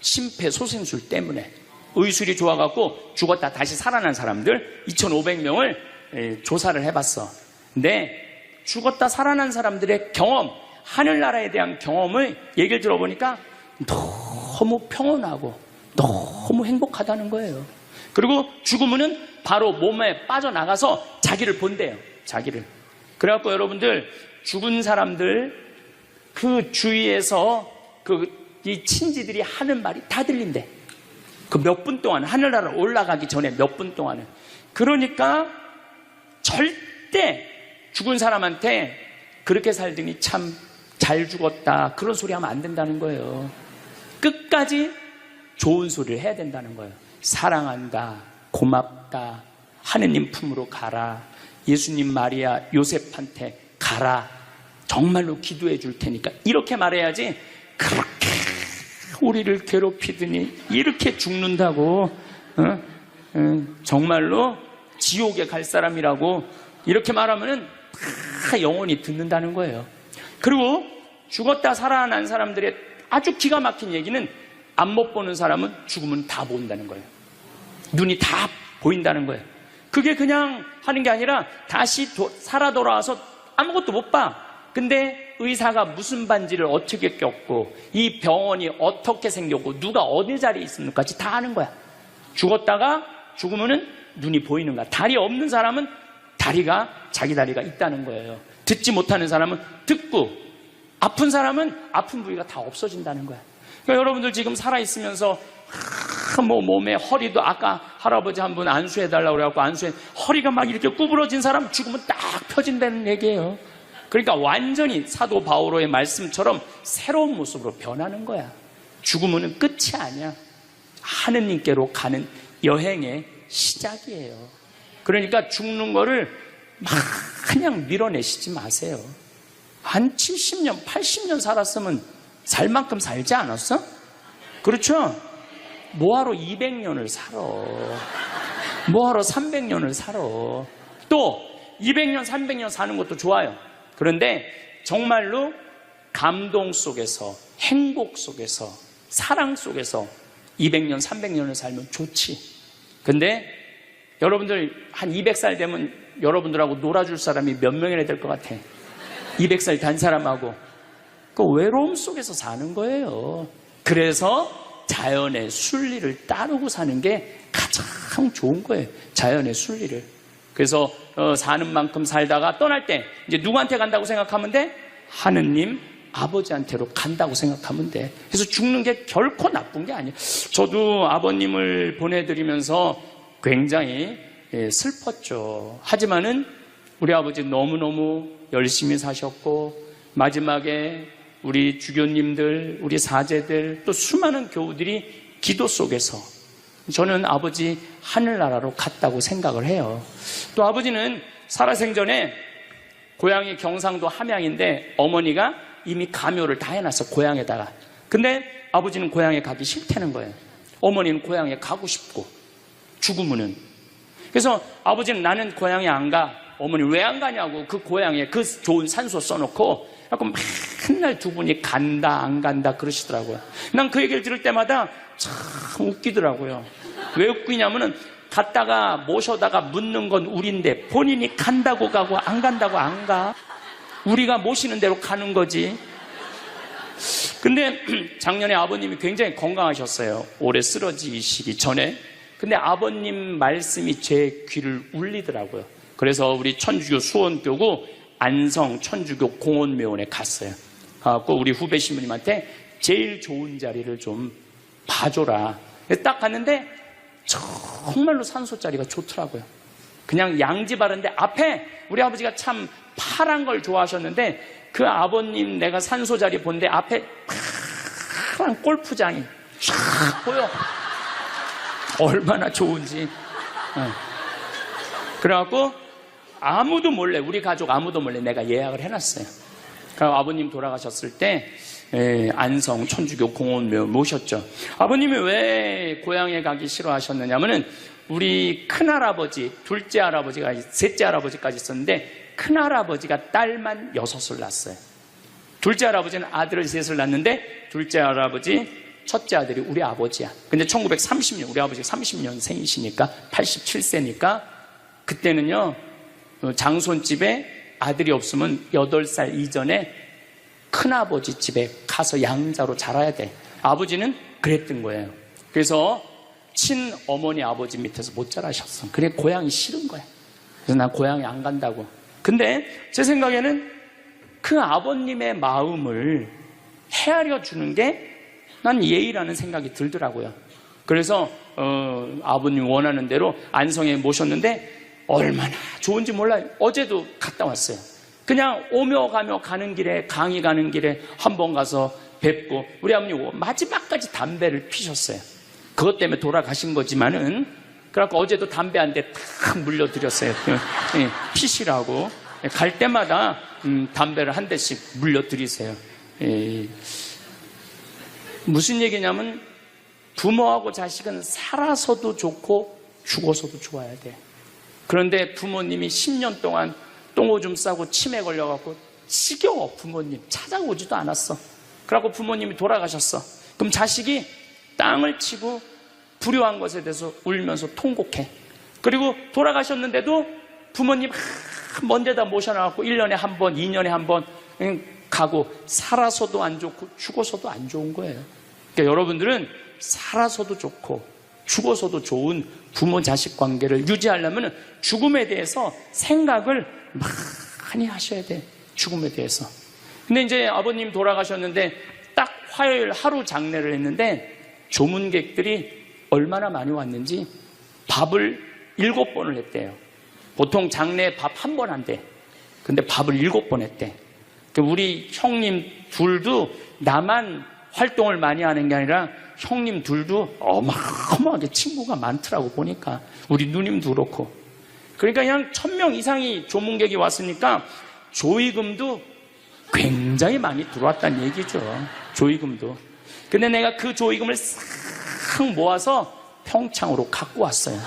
A: 심폐소생술 때문에. 의술이 좋아갖고 죽었다 다시 살아난 사람들 2,500명을 조사를 해봤어. 근데 죽었다 살아난 사람들의 경험, 하늘나라에 대한 경험을 얘기를 들어보니까 너무 평온하고 너무 행복하다는 거예요. 그리고 죽으면은 바로 몸에 빠져나가서 자기를 본대요. 자기를. 그래갖고 여러분들 죽은 사람들 그 주위에서 그 이 친지들이 하는 말이 다 들린대. 그 몇 분 동안, 하늘나라 올라가기 전에 몇 분 동안은. 그러니까 절대 죽은 사람한테 그렇게 살더니 참 잘 죽었다, 그런 소리 하면 안 된다는 거예요. 끝까지 좋은 소리를 해야 된다는 거예요. 사랑한다, 고맙다, 하느님 품으로 가라, 예수님, 마리아, 요셉한테 가라, 정말로 기도해 줄 테니까, 이렇게 말해야지. 그렇게 우리를 괴롭히더니 이렇게 죽는다고, 정말로 지옥에 갈 사람이라고 이렇게 말하면은 다 영원히 듣는다는 거예요. 그리고 죽었다 살아난 사람들의 아주 기가 막힌 얘기는, 안 못 보는 사람은 죽으면 다 본다는 거예요. 눈이 다 보인다는 거예요. 그게 그냥 하는 게 아니라 다시 살아 돌아와서 아무것도 못 봐. 근데 의사가 무슨 반지를 어떻게 꼈고, 이 병원이 어떻게 생겼고, 누가 어디 자리에 있습니까지 다 아는 거야. 죽었다가 죽으면은 눈이 보이는 거야. 다리 없는 사람은 다리가, 자기 다리가 있다는 거예요. 듣지 못하는 사람은 듣고, 아픈 사람은 아픈 부위가 다 없어진다는 거야. 그러니까 여러분들 지금 살아있으면서 뭐 몸에 허리도, 아까 할아버지 한 분 안수해달라고 그래갖고 안수해, 허리가 막 이렇게 구부러진 사람 죽으면 딱 펴진다는 얘기예요. 그러니까 완전히 사도 바오로의 말씀처럼 새로운 모습으로 변하는 거야. 죽으면 끝이 아니야. 하느님께로 가는 여행의 시작이에요. 그러니까 죽는 거를 막 그냥 밀어내시지 마세요. 한 70년, 80년 살았으면 살 만큼 살지 않았어? 그렇죠? 뭐하러 200년을 살아? 뭐하러 300년을 살아? 또 200년, 300년 사는 것도 좋아요. 그런데 정말로 감동 속에서, 행복 속에서, 사랑 속에서 200년, 300년을 살면 좋지. 근데 여러분들 한 200살 되면 여러분들하고 놀아줄 사람이 몇 명이나 될 것 같아? 200살 단 사람하고. 그 외로움 속에서 사는 거예요. 그래서 자연의 순리를 따르고 사는 게 가장 좋은 거예요. 자연의 순리를. 그래서 사는 만큼 살다가 떠날 때 이제 누구한테 간다고 생각하면 돼? 하느님, 아버지한테로 간다고 생각하면 돼. 그래서 죽는 게 결코 나쁜 게 아니에요. 저도 아버님을 보내드리면서 굉장히 슬펐죠. 하지만은 우리 아버지 너무너무 열심히 사셨고, 마지막에 우리 주교님들, 우리 사제들, 또 수많은 교우들이 기도 속에서 저는 아버지 하늘나라로 갔다고 생각을 해요. 또 아버지는 살아생전에 고향이 경상도 함양인데 어머니가 이미 가묘를 다 해놨어, 고향에다가. 근데 아버지는 고향에 가기 싫다는 거예요. 어머니는 고향에 가고 싶고, 죽으면은. 그래서 아버지는 나는 고향에 안 가. 어머니 왜 안 가냐고, 그 고향에 그 좋은 산소 써놓고. 그래서 맨날 두 분이 간다 안 간다 그러시더라고요. 난 그 얘기를 들을 때마다 참 웃기더라고요. 왜 웃기냐면은 갔다가 모셔다가 묻는 건 우리인데 본인이 간다고 가고 안 간다고 안 가. 우리가 모시는 대로 가는 거지. 근데 작년에 아버님이 굉장히 건강하셨어요. 오래 쓰러지시기 전에. 근데 아버님 말씀이 제 귀를 울리더라고요. 그래서 우리 천주교 수원교구 안성 천주교 공원묘원에 갔어요. 가고 우리 후배 신부님한테 제일 좋은 자리를 좀 봐줘라. 딱 갔는데 정말로 산소 자리가 좋더라고요. 그냥 양지 바른데 앞에 우리 아버지가 참 파란 걸 좋아하셨는데, 그 아버님 내가 산소 자리 본데 앞에 파란 골프장이 쫙 보여. 얼마나 좋은지. 그래갖고 아무도 몰래, 우리 가족 아무도 몰래 내가 예약을 해놨어요. 그래서 아버님 돌아가셨을 때 안성 천주교 공원묘 모셨죠. 아버님이 왜 고향에 가기 싫어하셨느냐면은 우리 큰할아버지, 둘째 할아버지가, 셋째 할아버지까지 있었는데 큰할아버지가 딸만 6을 낳았어요. 둘째 할아버지는 아들을 3을 낳았는데 둘째 할아버지 첫째 아들이 우리 아버지야. 근데 1930년, 우리 아버지가 30년 생이시니까 87세니까 그때는요, 장손집에 아들이 없으면 8살 이전에 큰아버지 집에 가서 양자로 자라야 돼. 아버지는 그랬던 거예요. 그래서 친어머니 아버지 밑에서 못 자라셨어. 그래 고향이 싫은 거야. 그래서 난 고향에 안 간다고. 근데 제 생각에는 그 아버님의 마음을 헤아려 주는 게 난 예의라는 생각이 들더라고요. 그래서 아버님 원하는 대로 안성에 모셨는데 얼마나 좋은지 몰라요. 어제도 갔다 왔어요. 그냥 오며 가며 가는 길에, 강의 가는 길에 한번 가서 뵙고, 우리 아버님 마지막까지 담배를 피셨어요. 그것 때문에 돌아가신 거지만은, 그래갖고 어제도 담배 한 대 탁 물려드렸어요. 피시라고. 갈 때마다 담배를 한 대씩 물려드리세요. 무슨 얘기냐면, 부모하고 자식은 살아서도 좋고 죽어서도 좋아야 돼. 그런데 부모님이 10년 동안 똥오줌 싸고 치매 걸려갖고 지겨워. 부모님 찾아오지도 않았어. 그래갖고 부모님이 돌아가셨어. 그럼 자식이 땅을 치고 불효한 것에 대해서 울면서 통곡해. 그리고 돌아가셨는데도 부모님 먼 데다 모셔놔갖고 1년에 한 번, 2년에 한 번 가고, 살아서도 안 좋고 죽어서도 안 좋은 거예요. 그러니까 여러분들은 살아서도 좋고 죽어서도 좋은 부모 자식 관계를 유지하려면 죽음에 대해서 생각을 많이 하셔야 돼. 죽음에 대해서. 근데 이제 아버님 돌아가셨는데 딱 화요일 하루 장례를 했는데 조문객들이 얼마나 많이 왔는지 밥을 7번을 했대요. 보통 장례 밥 한 번 한대. 근데 밥을 7번 했대. 우리 형님 둘도 나만 활동을 많이 하는 게 아니라 형님 둘도 어마어마하게 친구가 많더라고. 보니까 우리 누님도 그렇고. 그러니까 그냥 1000명 이상이 조문객이 왔으니까 조의금도 굉장히 많이 들어왔다는 얘기죠. 조의금도. 근데 내가 그 조의금을 싹 모아서 평창으로 갖고 왔어요.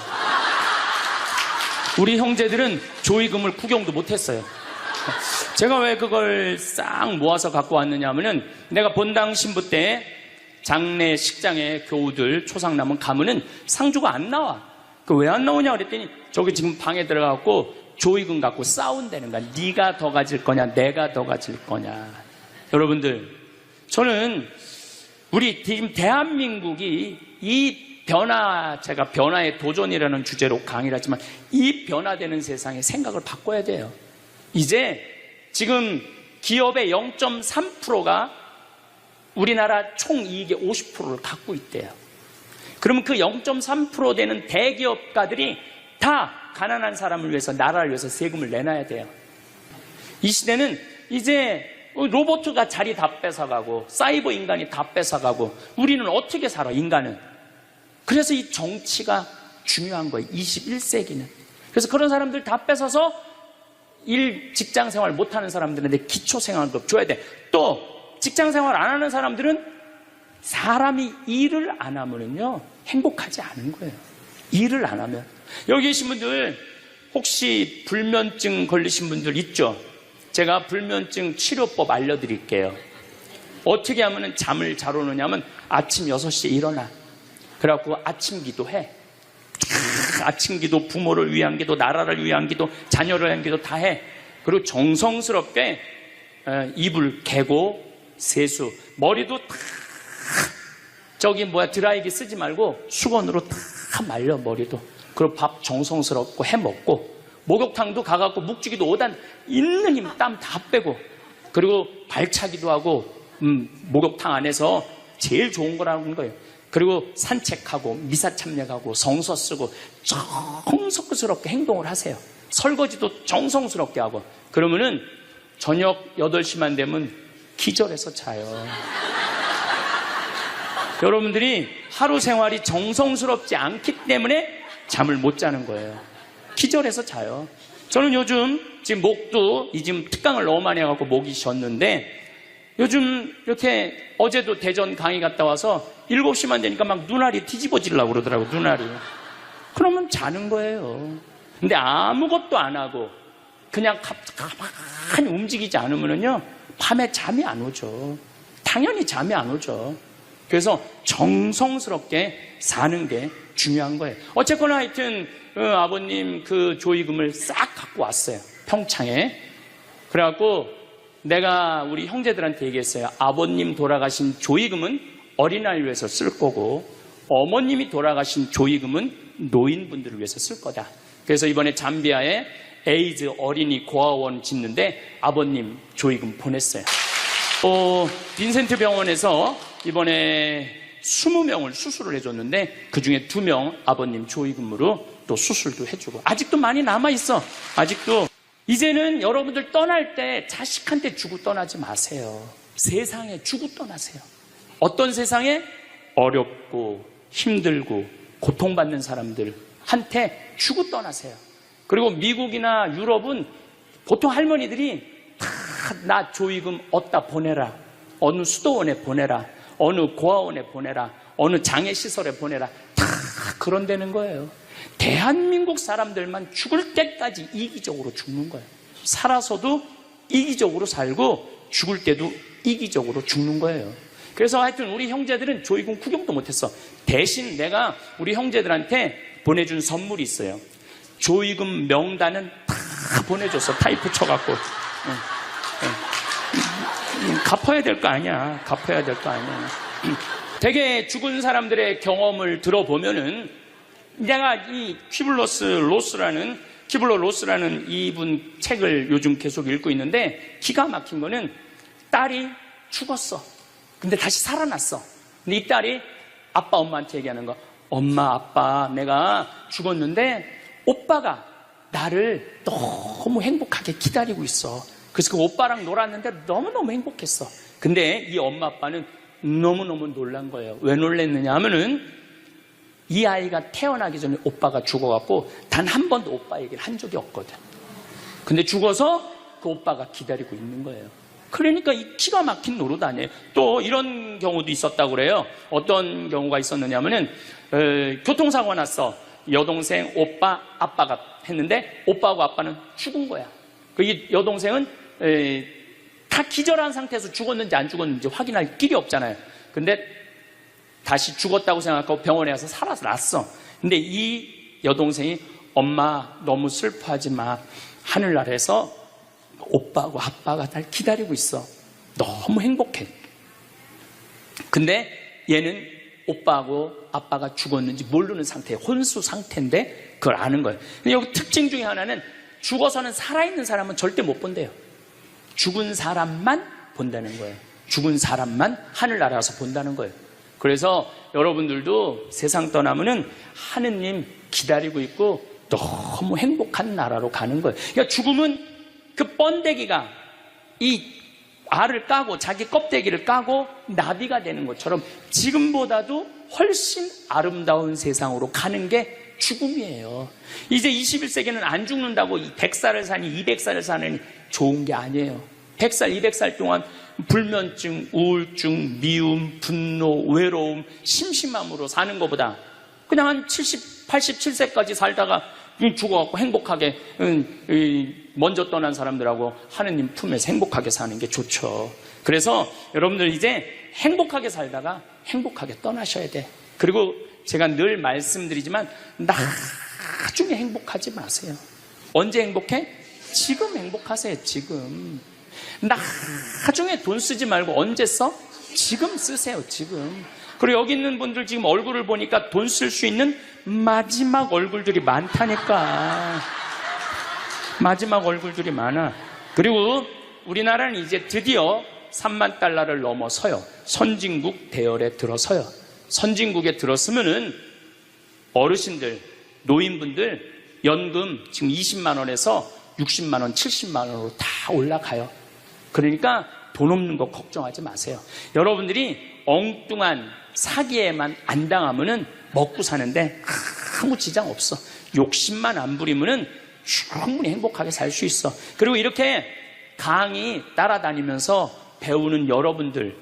A: 우리 형제들은 조의금을 구경도 못했어요. 제가 왜 그걸 싹 모아서 갖고 왔느냐 하면은, 내가 본당 신부 때 장례 식장에 교우들 초상 남은 가면은 상주가 안 나와. 그 왜 안 나오냐 그랬더니 저기 지금 방에 들어가고 조의금 갖고 싸운다는 거야. 네가 더 가질 거냐 내가 더 가질 거냐. 여러분들, 저는 우리 지금 대한민국이 이 변화, 제가 변화의 도전이라는 주제로 강의를 하지만 이 변화되는 세상에 생각을 바꿔야 돼요. 이제 지금 기업의 0.3%가 우리나라 총이익의 50%를 갖고 있대요. 그러면 그 0.3% 되는 대기업가들이 다 가난한 사람을 위해서, 나라를 위해서 세금을 내놔야 돼요. 이 시대는 이제 로봇가 자리 다 뺏어가고 사이버 인간이 다 뺏어가고 우리는 어떻게 살아, 인간은. 그래서 이 정치가 중요한 거예요. 21세기는. 그래서 그런 사람들 다 뺏어서 직장 생활 못하는 사람들한테 기초생활급 줘야 돼. 또 직장 생활 안 하는 사람들은 사람이 일을 안 하면은요 행복하지 않은 거예요. 일을 안 하면. 여기 계신 분들 혹시 불면증 걸리신 분들 있죠? 제가 불면증 치료법 알려드릴게요. 어떻게 하면 잠을 잘 오느냐면 아침 6시에 일어나. 그래갖고 아침 기도해. 아침 기도, 부모를 위한 기도, 나라를 위한 기도, 자녀를 위한 기도 다 해. 그리고 정성스럽게 이불 개고 세수, 머리도 다 드라이기 쓰지 말고 수건으로 다 말려, 머리도. 그리고 밥 정성스럽고 해 먹고, 목욕탕도 가갖고 묵직이도 5단 있는 힘 땀 다 빼고, 그리고 발차기도 하고 목욕탕 안에서 제일 좋은 거라는 거예요. 그리고 산책하고 미사 참여하고 성서 쓰고 정성스럽게 행동을 하세요. 설거지도 정성스럽게 하고. 그러면은 저녁 8시만 되면 기절해서 자요. 여러분들이 하루 생활이 정성스럽지 않기 때문에 잠을 못 자는 거예요. 기절해서 자요. 저는 요즘 지금 목도 지금 특강을 너무 많이 해갖고 목이 쉬었는데, 요즘 이렇게 어제도 대전 강의 갔다 와서 7시만 되니까 막 눈알이 뒤집어지려고 그러더라고, 눈알이. 그러면 자는 거예요. 근데 아무것도 안 하고 그냥 가만히 움직이지 않으면요 밤에 잠이 안 오죠. 당연히 잠이 안 오죠. 그래서 정성스럽게 사는 게 중요한 거예요. 어쨌거나 하여튼 아버님 그 조의금을 싹 갖고 왔어요, 평창에. 그래갖고 내가 우리 형제들한테 얘기했어요. 아버님 돌아가신 조의금은 어린아이를 위해서 쓸 거고, 어머님이 돌아가신 조의금은 노인분들을 위해서 쓸 거다. 그래서 이번에 잠비아에 에이즈 어린이 고아원 짓는데 아버님 조의금 보냈어요. 빈센트 병원에서 이번에 20명을 수술을 해줬는데 그 중에 2명 아버님 조의금으로 또 수술도 해주고 아직도 많이 남아있어. 아직도. 이제는 여러분들 떠날 때 자식한테 주고 떠나지 마세요. 세상에 주고 떠나세요. 어떤 세상에? 어렵고 힘들고 고통받는 사람들한테 주고 떠나세요. 그리고 미국이나 유럽은 보통 할머니들이 다 나 조의금 어디다 보내라. 어느 수도원에 보내라. 어느 고아원에 보내라. 어느 장애시설에 보내라. 다 그런 데는 거예요. 대한민국 사람들만 죽을 때까지 이기적으로 죽는 거예요. 살아서도 이기적으로 살고 죽을 때도 이기적으로 죽는 거예요. 그래서 하여튼 우리 형제들은 조의금 구경도 못했어. 대신 내가 우리 형제들한테 보내준 선물이 있어요. 조의금 명단은 다 보내줬어. 타이프 쳐갖고. 갚아야 될 거 아니야. 갚아야 될 거 아니야. 되게 죽은 사람들의 경험을 들어보면은 내가 이 키블러 로스라는 이분 책을 요즘 계속 읽고 있는데 기가 막힌 거는 딸이 죽었어. 근데 다시 살아났어. 근데 이 딸이 아빠 엄마한테 얘기하는 거. 엄마 아빠 내가 죽었는데 오빠가 나를 너무 행복하게 기다리고 있어. 그래서 그 오빠랑 놀았는데 너무너무 행복했어. 근데 이 엄마 아빠는 너무너무 놀란 거예요. 왜 놀랐느냐 하면은 이 아이가 태어나기 전에 오빠가 죽어갖고 단 한 번도 오빠 얘기를 한 적이 없거든. 근데 죽어서 그 오빠가 기다리고 있는 거예요. 그러니까 이 기가 막힌 노릇 아니에요. 또 이런 경우도 있었다고 그래요. 어떤 경우가 있었느냐 하면은 교통사고 났어. 여동생, 오빠, 아빠가 했는데 오빠하고 아빠는 죽은 거야. 그 여동생은 다 기절한 상태에서 죽었는지 안 죽었는지 확인할 길이 없잖아요. 근데 다시 죽었다고 생각하고 병원에 가서 살아났어. 근데 이 여동생이 엄마 너무 슬퍼하지 마. 하늘나라에서 오빠하고 아빠가 날 기다리고 있어. 너무 행복해. 근데 얘는 오빠하고 아빠가 죽었는지 모르는 상태, 혼수 상태인데 그걸 아는 거예요. 근데 여기 특징 중에 하나는 죽어서는 살아있는 사람은 절대 못 본대요. 죽은 사람만 본다는 거예요. 죽은 사람만 하늘나라 가서 본다는 거예요. 그래서 여러분들도 세상 떠나면은 하느님 기다리고 있고 너무 행복한 나라로 가는 거예요. 그러니까 죽음은 그 번데기가 이 알을 까고 자기 껍데기를 까고 나비가 되는 것처럼 지금보다도 훨씬 아름다운 세상으로 가는 게 죽음이에요. 이제 21세기는 안 죽는다고 100살을 사니 200살을 사느니 좋은 게 아니에요. 100살, 200살 동안 불면증, 우울증, 미움, 분노, 외로움, 심심함으로 사는 것보다 그냥 한 70, 87세까지 살다가 죽어갖고 행복하게 먼저 떠난 사람들하고 하느님 품에서 행복하게 사는 게 좋죠. 그래서 여러분들 이제 행복하게 살다가 행복하게 떠나셔야 돼. 그리고 제가 늘 말씀드리지만 나중에 행복하지 마세요. 언제 행복해? 지금 행복하세요. 지금. 나중에 돈 쓰지 말고 언제 써? 지금 쓰세요. 지금. 그리고 여기 있는 분들 지금 얼굴을 보니까 돈 쓸 수 있는 마지막 얼굴들이 많다니까. 마지막 얼굴들이 많아. 그리고 우리나라는 이제 드디어 3만 달러를 넘어서요. 선진국 대열에 들어서요. 선진국에 들었으면은 어르신들, 노인분들 연금 지금 20만 원에서 60만 원, 70만 원으로 다 올라가요. 그러니까 돈 없는 거 걱정하지 마세요. 여러분들이 엉뚱한 사기에만 안 당하면은 먹고 사는데 아무 지장 없어. 욕심만 안 부리면은 충분히 행복하게 살 수 있어. 그리고 이렇게 강의 따라다니면서 배우는 여러분들,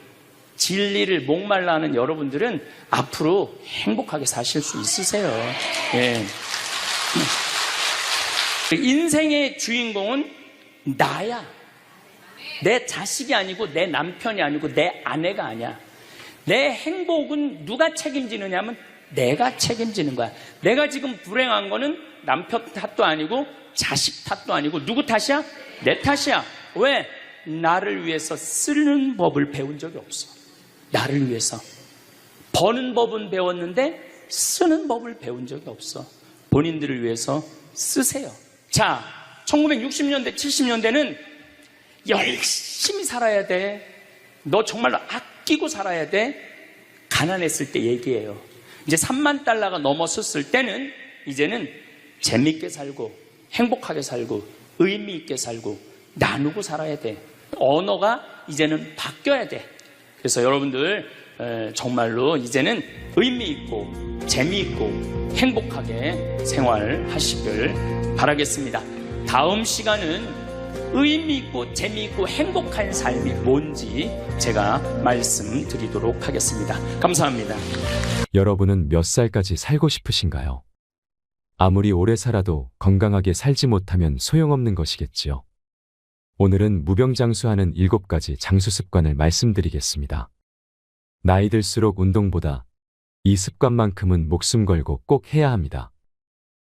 A: 진리를 목말라 하는 여러분들은 앞으로 행복하게 사실 수 있으세요. 예. 인생의 주인공은 나야. 내 자식이 아니고 내 남편이 아니고 내 아내가 아니야. 내 행복은 누가 책임지느냐 하면 내가 책임지는 거야. 내가 지금 불행한 거는 남편 탓도 아니고 자식 탓도 아니고 누구 탓이야? 내 탓이야. 왜? 나를 위해서 쓰는 법을 배운 적이 없어. 나를 위해서. 버는 법은 배웠는데 쓰는 법을 배운 적이 없어. 본인들을 위해서 쓰세요. 자, 1960년대, 70년대는 열심히 살아야 돼. 너 정말로 아끼고 살아야 돼. 가난했을 때 얘기해요. 이제 3만 달러가 넘었을 때는 이제는 재밌게 살고 행복하게 살고 의미 있게 살고 나누고 살아야 돼. 언어가 이제는 바뀌어야 돼. 그래서 여러분들 정말로 이제는 의미 있고 재미있고 행복하게 생활하시길 바라겠습니다. 다음 시간은 의미 있고 재미있고 행복한 삶이 뭔지 제가 말씀드리도록 하겠습니다. 감사합니다.
B: 여러분은 몇 살까지 살고 싶으신가요? 아무리 오래 살아도 건강하게 살지 못하면 소용없는 것이겠지요. 오늘은 무병장수하는 7가지 장수 습관을 말씀드리겠습니다. 나이 들수록 운동보다 이 습관만큼은 목숨 걸고 꼭 해야 합니다.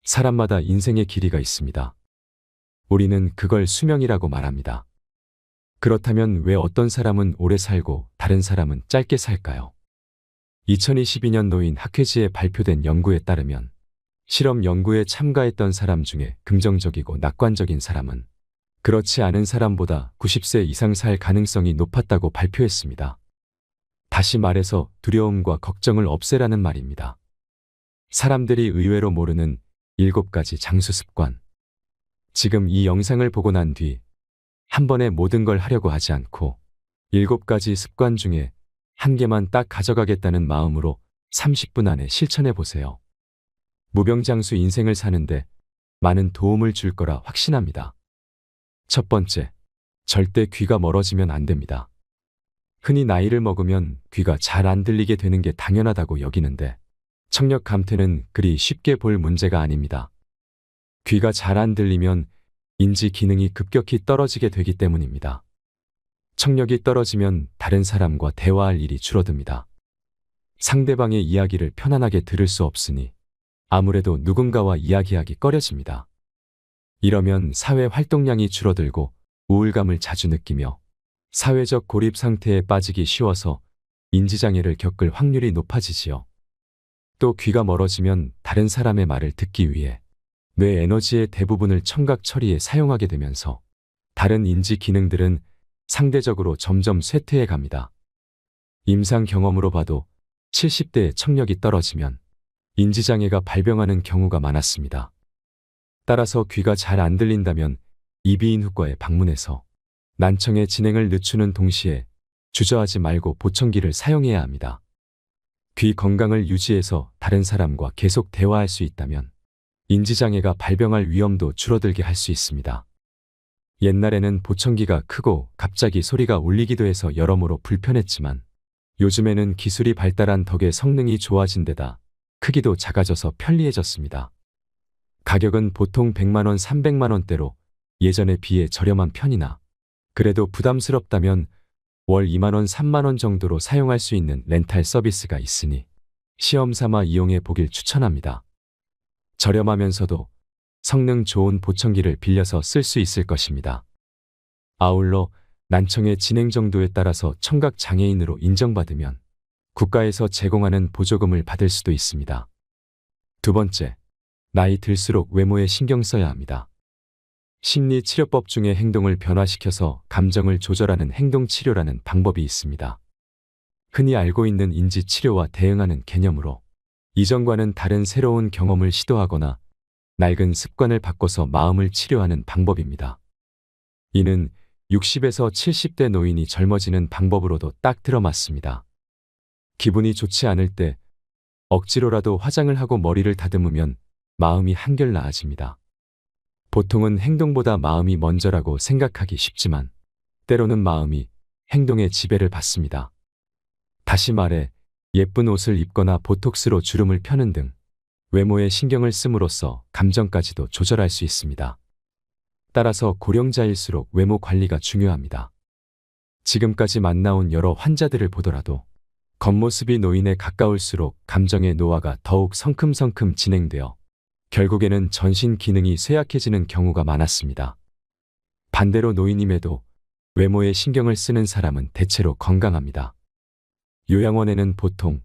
B: 사람마다 인생의 길이가 있습니다. 우리는 그걸 수명이라고 말합니다. 그렇다면 왜 어떤 사람은 오래 살고 다른 사람은 짧게 살까요? 2022년 노인 학회지에 발표된 연구에 따르면 실험 연구에 참가했던 사람 중에 긍정적이고 낙관적인 사람은 그렇지 않은 사람보다 90세 이상 살 가능성이 높았다고 발표했습니다. 다시 말해서 두려움과 걱정을 없애라는 말입니다. 사람들이 의외로 모르는 7가지 장수 습관. 지금 이 영상을 보고 난 뒤 한 번에 모든 걸 하려고 하지 않고 7가지 습관 중에 한 개만 딱 가져가겠다는 마음으로 30분 안에 실천해 보세요. 무병장수 인생을 사는데 많은 도움을 줄 거라 확신합니다. 첫 번째, 절대 귀가 멀어지면 안 됩니다. 흔히 나이를 먹으면 귀가 잘 안 들리게 되는 게 당연하다고 여기는데 청력 감퇴는 그리 쉽게 볼 문제가 아닙니다. 귀가 잘 안 들리면 인지 기능이 급격히 떨어지게 되기 때문입니다. 청력이 떨어지면 다른 사람과 대화할 일이 줄어듭니다. 상대방의 이야기를 편안하게 들을 수 없으니 아무래도 누군가와 이야기하기 꺼려집니다. 이러면 사회 활동량이 줄어들고 우울감을 자주 느끼며 사회적 고립 상태에 빠지기 쉬워서 인지장애를 겪을 확률이 높아지지요. 또 귀가 멀어지면 다른 사람의 말을 듣기 위해 뇌 에너지의 대부분을 청각 처리에 사용하게 되면서 다른 인지 기능들은 상대적으로 점점 쇠퇴해 갑니다. 임상 경험으로 봐도 70대의 청력이 떨어지면 인지장애가 발병하는 경우가 많았습니다. 따라서 귀가 잘 안 들린다면 이비인후과에 방문해서 난청의 진행을 늦추는 동시에 주저하지 말고 보청기를 사용해야 합니다. 귀 건강을 유지해서 다른 사람과 계속 대화할 수 있다면 인지장애가 발병할 위험도 줄어들게 할 수 있습니다. 옛날에는 보청기가 크고 갑자기 소리가 울리기도 해서 여러모로 불편했지만 요즘에는 기술이 발달한 덕에 성능이 좋아진 데다 크기도 작아져서 편리해졌습니다. 가격은 보통 100만원, 300만원대로 예전에 비해 저렴한 편이나 그래도 부담스럽다면 월 2만원, 3만원 정도로 사용할 수 있는 렌탈 서비스가 있으니 시험 삼아 이용해 보길 추천합니다. 저렴하면서도 성능 좋은 보청기를 빌려서 쓸 수 있을 것입니다. 아울러 난청의 진행 정도에 따라서 청각 장애인으로 인정받으면 국가에서 제공하는 보조금을 받을 수도 있습니다. 두 번째, 나이 들수록 외모에 신경 써야 합니다. 심리치료법 중에 행동을 변화시켜서 감정을 조절하는 행동치료라는 방법이 있습니다. 흔히 알고 있는 인지치료와 대응하는 개념으로 이전과는 다른 새로운 경험을 시도하거나 낡은 습관을 바꿔서 마음을 치료하는 방법입니다. 이는 60에서 70대 노인이 젊어지는 방법으로도 딱 들어맞습니다. 기분이 좋지 않을 때 억지로라도 화장을 하고 머리를 다듬으면 마음이 한결 나아집니다. 보통은 행동보다 마음이 먼저라고 생각하기 쉽지만 때로는 마음이 행동의 지배를 받습니다. 다시 말해 예쁜 옷을 입거나 보톡스로 주름을 펴는 등 외모에 신경을 씀으로써 감정까지도 조절할 수 있습니다. 따라서 고령자일수록 외모 관리가 중요합니다. 지금까지 만나온 여러 환자들을 보더라도 겉모습이 노인에 가까울수록 감정의 노화가 더욱 성큼성큼 진행되어 결국에는 전신 기능이 쇠약해지는 경우가 많았습니다. 반대로 노인임에도 외모에 신경을 쓰는 사람은 대체로 건강합니다. 요양원에는 보통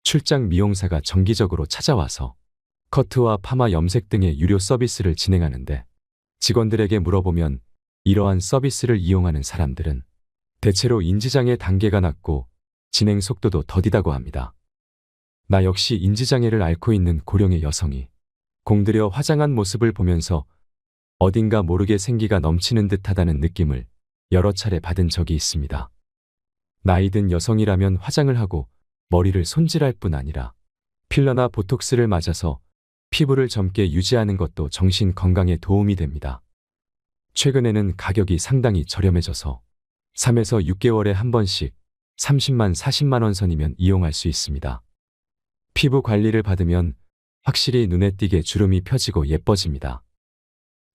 B: 출장 미용사가 정기적으로 찾아와서 커트와 파마 염색 등의 유료 서비스를 진행하는데 직원들에게 물어보면 이러한 서비스를 이용하는 사람들은 대체로 인지장애 단계가 낮고 진행 속도도 더디다고 합니다. 나 역시 인지장애를 앓고 있는 고령의 여성이 공들여 화장한 모습을 보면서 어딘가 모르게 생기가 넘치는 듯하다는 느낌을 여러 차례 받은 적이 있습니다. 나이 든 여성이라면 화장을 하고 머리를 손질할 뿐 아니라 필러나 보톡스를 맞아서 피부를 젊게 유지하는 것도 정신 건강에 도움이 됩니다. 최근에는 가격이 상당히 저렴해져서 3에서 6개월에 한 번씩 30만, 40만 원 선이면 이용할 수 있습니다. 피부 관리를 받으면 확실히 눈에 띄게 주름이 펴지고 예뻐집니다.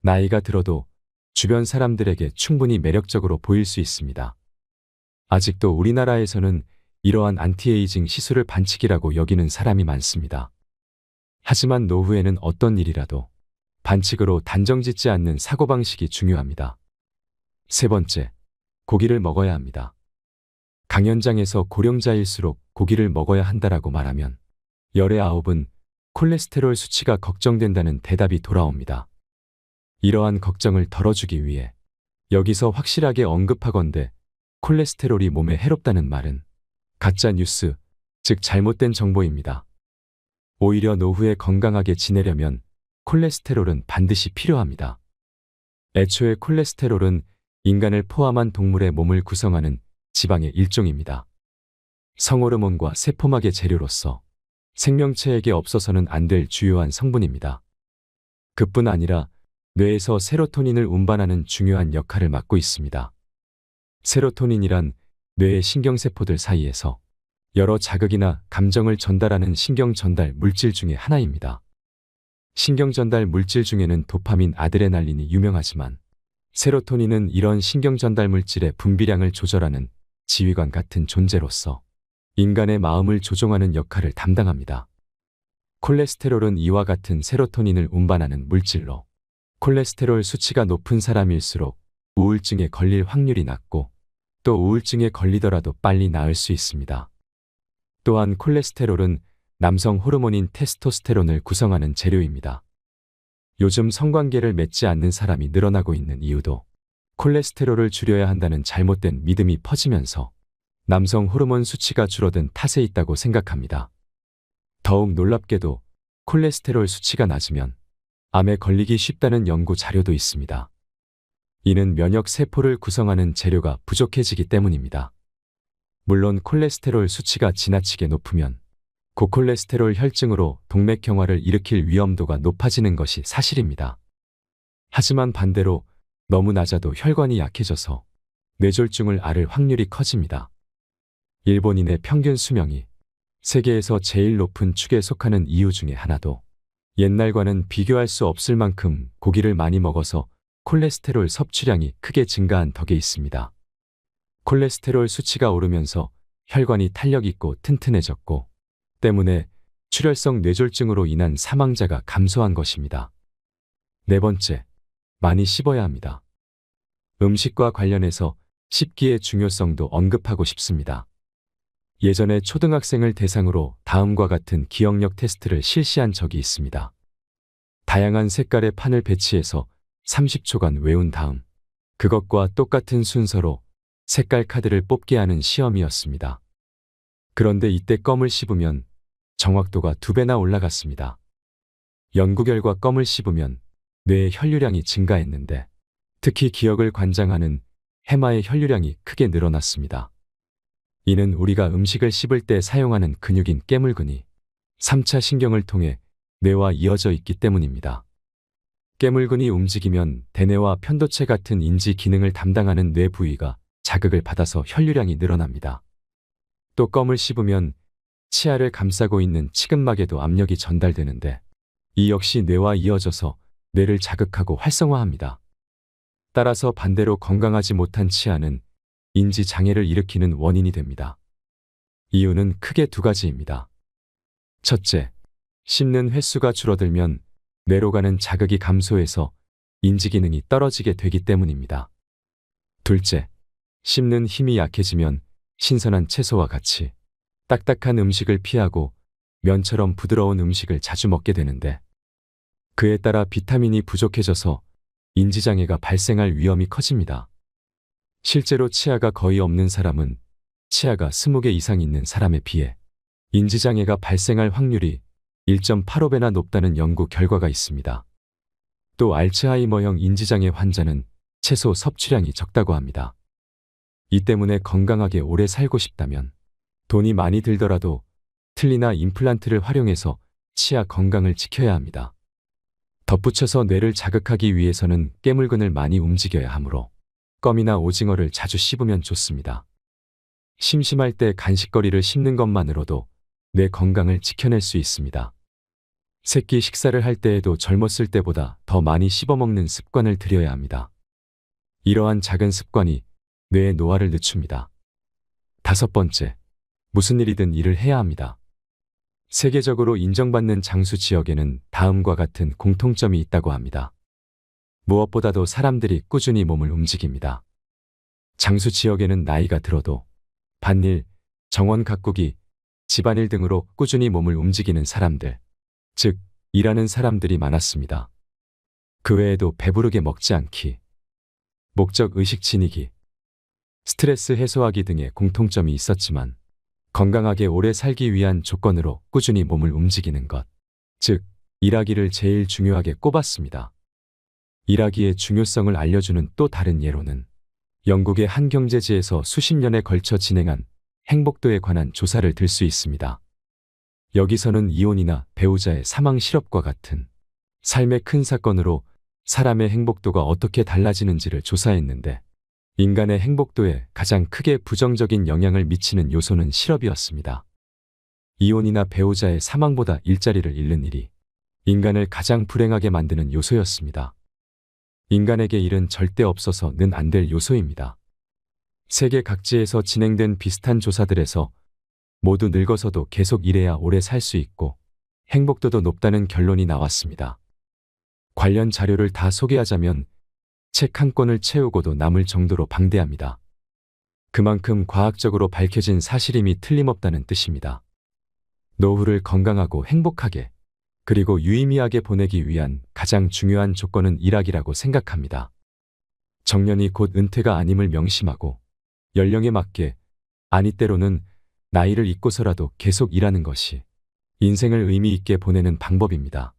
B: 나이가 들어도 주변 사람들에게 충분히 매력적으로 보일 수 있습니다. 아직도 우리나라에서는 이러한 안티에이징 시술을 반칙이라고 여기는 사람이 많습니다. 하지만 노후에는 어떤 일이라도 반칙으로 단정짓지 않는 사고방식이 중요합니다. 세 번째, 고기를 먹어야 합니다. 강연장에서 고령자일수록 고기를 먹어야 한다라고 말하면 열의 9은 콜레스테롤 수치가 걱정된다는 대답이 돌아옵니다. 이러한 걱정을 덜어주기 위해 여기서 확실하게 언급하건대 콜레스테롤이 몸에 해롭다는 말은 가짜 뉴스, 즉 잘못된 정보입니다. 오히려 노후에 건강하게 지내려면 콜레스테롤은 반드시 필요합니다. 애초에 콜레스테롤은 인간을 포함한 동물의 몸을 구성하는 지방의 일종입니다. 성호르몬과 세포막의 재료로서 생명체에게 없어서는 안 될 주요한 성분입니다. 그뿐 아니라 뇌에서 세로토닌을 운반하는 중요한 역할을 맡고 있습니다. 세로토닌이란 뇌의 신경세포들 사이에서 여러 자극이나 감정을 전달하는 신경 전달 물질 중의 하나입니다. 신경 전달 물질 중에는 도파민, 아드레날린이 유명하지만 세로토닌은 이런 신경 전달 물질의 분비량을 조절하는 지휘관 같은 존재로서 인간의 마음을 조종하는 역할을 담당합니다. 콜레스테롤은 이와 같은 세로토닌을 운반하는 물질로 콜레스테롤 수치가 높은 사람일수록 우울증에 걸릴 확률이 낮고 또 우울증에 걸리더라도 빨리 나을 수 있습니다. 또한 콜레스테롤은 남성 호르몬인 테스토스테론을 구성하는 재료입니다. 요즘 성관계를 맺지 않는 사람이 늘어나고 있는 이유도 콜레스테롤을 줄여야 한다는 잘못된 믿음이 퍼지면서 남성 호르몬 수치가 줄어든 탓에 있다고 생각합니다. 더욱 놀랍게도 콜레스테롤 수치가 낮으면 암에 걸리기 쉽다는 연구 자료도 있습니다. 이는 면역 세포를 구성하는 재료가 부족해지기 때문입니다. 물론 콜레스테롤 수치가 지나치게 높으면 고콜레스테롤 혈증으로 동맥경화를 일으킬 위험도가 높아지는 것이 사실입니다. 하지만 반대로 너무 낮아도 혈관이 약해져서 뇌졸중을 앓을 확률이 커집니다. 일본인의 평균 수명이 세계에서 제일 높은 축에 속하는 이유 중에 하나도 옛날과는 비교할 수 없을 만큼 고기를 많이 먹어서 콜레스테롤 섭취량이 크게 증가한 덕에 있습니다. 콜레스테롤 수치가 오르면서 혈관이 탄력 있고 튼튼해졌고 때문에 출혈성 뇌졸중으로 인한 사망자가 감소한 것입니다. 네 번째, 많이 씹어야 합니다. 음식과 관련해서 씹기의 중요성도 언급하고 싶습니다. 예전에 초등학생을 대상으로 다음과 같은 기억력 테스트를 실시한 적이 있습니다. 다양한 색깔의 판을 배치해서 30초간 외운 다음 그것과 똑같은 순서로 색깔 카드를 뽑게 하는 시험이었습니다. 그런데 이때 껌을 씹으면 정확도가 2배나 올라갔습니다. 연구 결과 껌을 씹으면 뇌의 혈류량이 증가했는데 특히 기억을 관장하는 해마의 혈류량이 크게 늘어났습니다. 이는 우리가 음식을 씹을 때 사용하는 근육인 깨물근이 3차 신경을 통해 뇌와 이어져 있기 때문입니다. 깨물근이 움직이면 대뇌와 편도체 같은 인지 기능을 담당하는 뇌 부위가 자극을 받아서 혈류량이 늘어납니다. 또 껌을 씹으면 치아를 감싸고 있는 치근막에도 압력이 전달되는데 이 역시 뇌와 이어져서 뇌를 자극하고 활성화합니다. 따라서 반대로 건강하지 못한 치아는 인지 장애를 일으키는 원인이 됩니다. 이유는 크게 2가지입니다. 첫째, 씹는 횟수가 줄어들면 뇌로 가는 자극이 감소해서 인지 기능이 떨어지게 되기 때문입니다. 둘째, 씹는 힘이 약해지면 신선한 채소와 같이 딱딱한 음식을 피하고 면처럼 부드러운 음식을 자주 먹게 되는데 그에 따라 비타민이 부족해져서 인지장애가 발생할 위험이 커집니다. 실제로 치아가 거의 없는 사람은 치아가 20개 이상 있는 사람에 비해 인지장애가 발생할 확률이 1.85배나 높다는 연구 결과가 있습니다. 또 알츠하이머형 인지장애 환자는 채소 섭취량이 적다고 합니다. 이 때문에 건강하게 오래 살고 싶다면 돈이 많이 들더라도 틀니나 임플란트를 활용해서 치아 건강을 지켜야 합니다. 덧붙여서 뇌를 자극하기 위해서는 깨물근을 많이 움직여야 하므로 껌이나 오징어를 자주 씹으면 좋습니다. 심심할 때 간식거리를 씹는 것만으로도 뇌 건강을 지켜낼 수 있습니다. 새끼 식사를 할 때에도 젊었을 때보다 더 많이 씹어먹는 습관을 들여야 합니다. 이러한 작은 습관이 뇌의 노화를 늦춥니다. 5번째, 무슨 일이든 일을 해야 합니다. 세계적으로 인정받는 장수 지역에는 다음과 같은 공통점이 있다고 합니다. 무엇보다도 사람들이 꾸준히 몸을 움직입니다. 장수 지역에는 나이가 들어도 밭일, 정원 가꾸기, 집안일 등으로 꾸준히 몸을 움직이는 사람들, 즉 일하는 사람들이 많았습니다. 그 외에도 배부르게 먹지 않기, 목적 의식 지니기, 스트레스 해소하기 등의 공통점이 있었지만 건강하게 오래 살기 위한 조건으로 꾸준히 몸을 움직이는 것, 즉 일하기를 제일 중요하게 꼽았습니다. 일하기의 중요성을 알려주는 또 다른 예로는 영국의 한 경제지에서 수십 년에 걸쳐 진행한 행복도에 관한 조사를 들 수 있습니다. 여기서는 이혼이나 배우자의 사망 실업과 같은 삶의 큰 사건으로 사람의 행복도가 어떻게 달라지는지를 조사했는데 인간의 행복도에 가장 크게 부정적인 영향을 미치는 요소는 실업이었습니다. 이혼이나 배우자의 사망보다 일자리를 잃는 일이 인간을 가장 불행하게 만드는 요소였습니다. 인간에게 일은 절대 없어서는 안 될 요소입니다. 세계 각지에서 진행된 비슷한 조사들에서 모두 늙어서도 계속 일해야 오래 살 수 있고 행복도도 높다는 결론이 나왔습니다. 관련 자료를 다 소개하자면 책 한 권을 채우고도 남을 정도로 방대합니다. 그만큼 과학적으로 밝혀진 사실임이 틀림없다는 뜻입니다. 노후를 건강하고 행복하게 그리고 유의미하게 보내기 위한 가장 중요한 조건은 일하기라고 생각합니다. 정년이 곧 은퇴가 아님을 명심하고 연령에 맞게 아니 때로는 나이를 잊고서라도 계속 일하는 것이 인생을 의미 있게 보내는 방법입니다.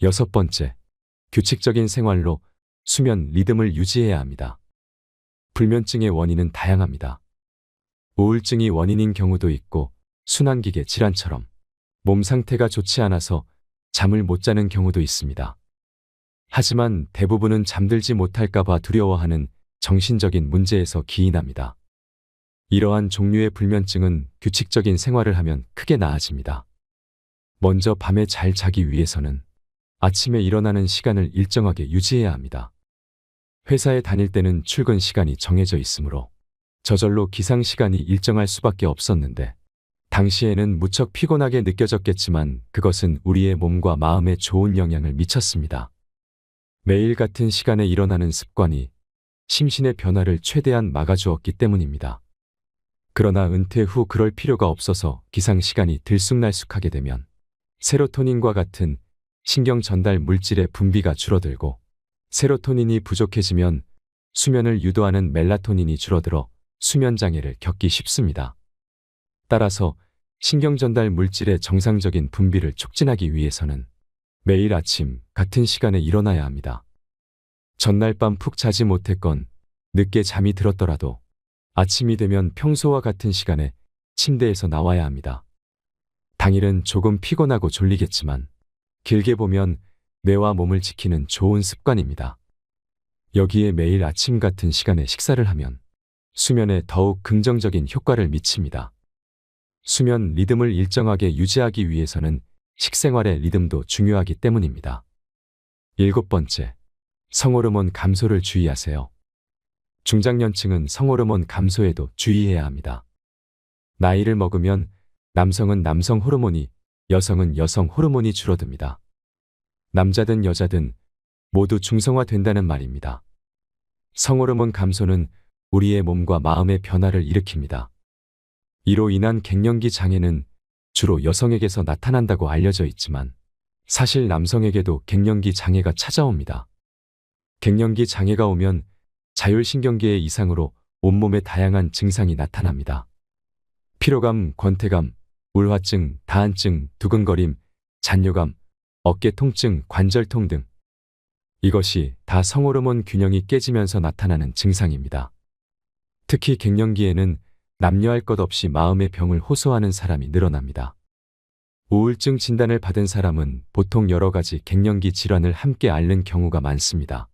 B: 6번째, 규칙적인 생활로 수면 리듬을 유지해야 합니다. 불면증의 원인은 다양합니다. 우울증이 원인인 경우도 있고 순환기계 질환처럼 몸 상태가 좋지 않아서 잠을 못 자는 경우도 있습니다. 하지만 대부분은 잠들지 못할까봐 두려워하는 정신적인 문제에서 기인합니다. 이러한 종류의 불면증은 규칙적인 생활을 하면 크게 나아집니다. 먼저 밤에 잘 자기 위해서는 아침에 일어나는 시간을 일정하게 유지해야 합니다. 회사에 다닐 때는 출근 시간이 정해져 있으므로 저절로 기상 시간이 일정할 수밖에 없었는데 당시에는 무척 피곤하게 느껴졌겠지만 그것은 우리의 몸과 마음에 좋은 영향을 미쳤습니다. 매일 같은 시간에 일어나는 습관이 심신의 변화를 최대한 막아주었기 때문입니다. 그러나 은퇴 후 그럴 필요가 없어서 기상 시간이 들쑥날쑥하게 되면 세로토닌과 같은 신경 전달 물질의 분비가 줄어들고 세로토닌이 부족해지면 수면을 유도하는 멜라토닌이 줄어들어 수면 장애를 겪기 쉽습니다. 따라서 신경 전달 물질의 정상적인 분비를 촉진하기 위해서는 매일 아침 같은 시간에 일어나야 합니다. 전날 밤 푹 자지 못했건 늦게 잠이 들었더라도 아침이 되면 평소와 같은 시간에 침대에서 나와야 합니다. 당일은 조금 피곤하고 졸리겠지만 길게 보면 뇌와 몸을 지키는 좋은 습관입니다. 여기에 매일 아침 같은 시간에 식사를 하면 수면에 더욱 긍정적인 효과를 미칩니다. 수면 리듬을 일정하게 유지하기 위해서는 식생활의 리듬도 중요하기 때문입니다. 7번째, 성호르몬 감소를 주의하세요. 중장년층은 성호르몬 감소에도 주의해야 합니다. 나이를 먹으면 남성은 남성 호르몬이, 여성은 여성 호르몬이 줄어듭니다. 남자든 여자든 모두 중성화된다는 말입니다. 성호르몬 감소는 우리의 몸과 마음의 변화를 일으킵니다. 이로 인한 갱년기 장애는 주로 여성에게서 나타난다고 알려져 있지만 사실 남성에게도 갱년기 장애가 찾아옵니다. 갱년기 장애가 오면 자율신경계의 이상으로 온몸에 다양한 증상이 나타납니다. 피로감, 권태감, 울화증, 다한증, 두근거림, 잔뇨감, 어깨 통증, 관절통 등 이것이 다 성호르몬 균형이 깨지면서 나타나는 증상입니다. 특히 갱년기에는 남녀할 것 없이 마음의 병을 호소하는 사람이 늘어납니다. 우울증 진단을 받은 사람은 보통 여러 가지 갱년기 질환을 함께 앓는 경우가 많습니다.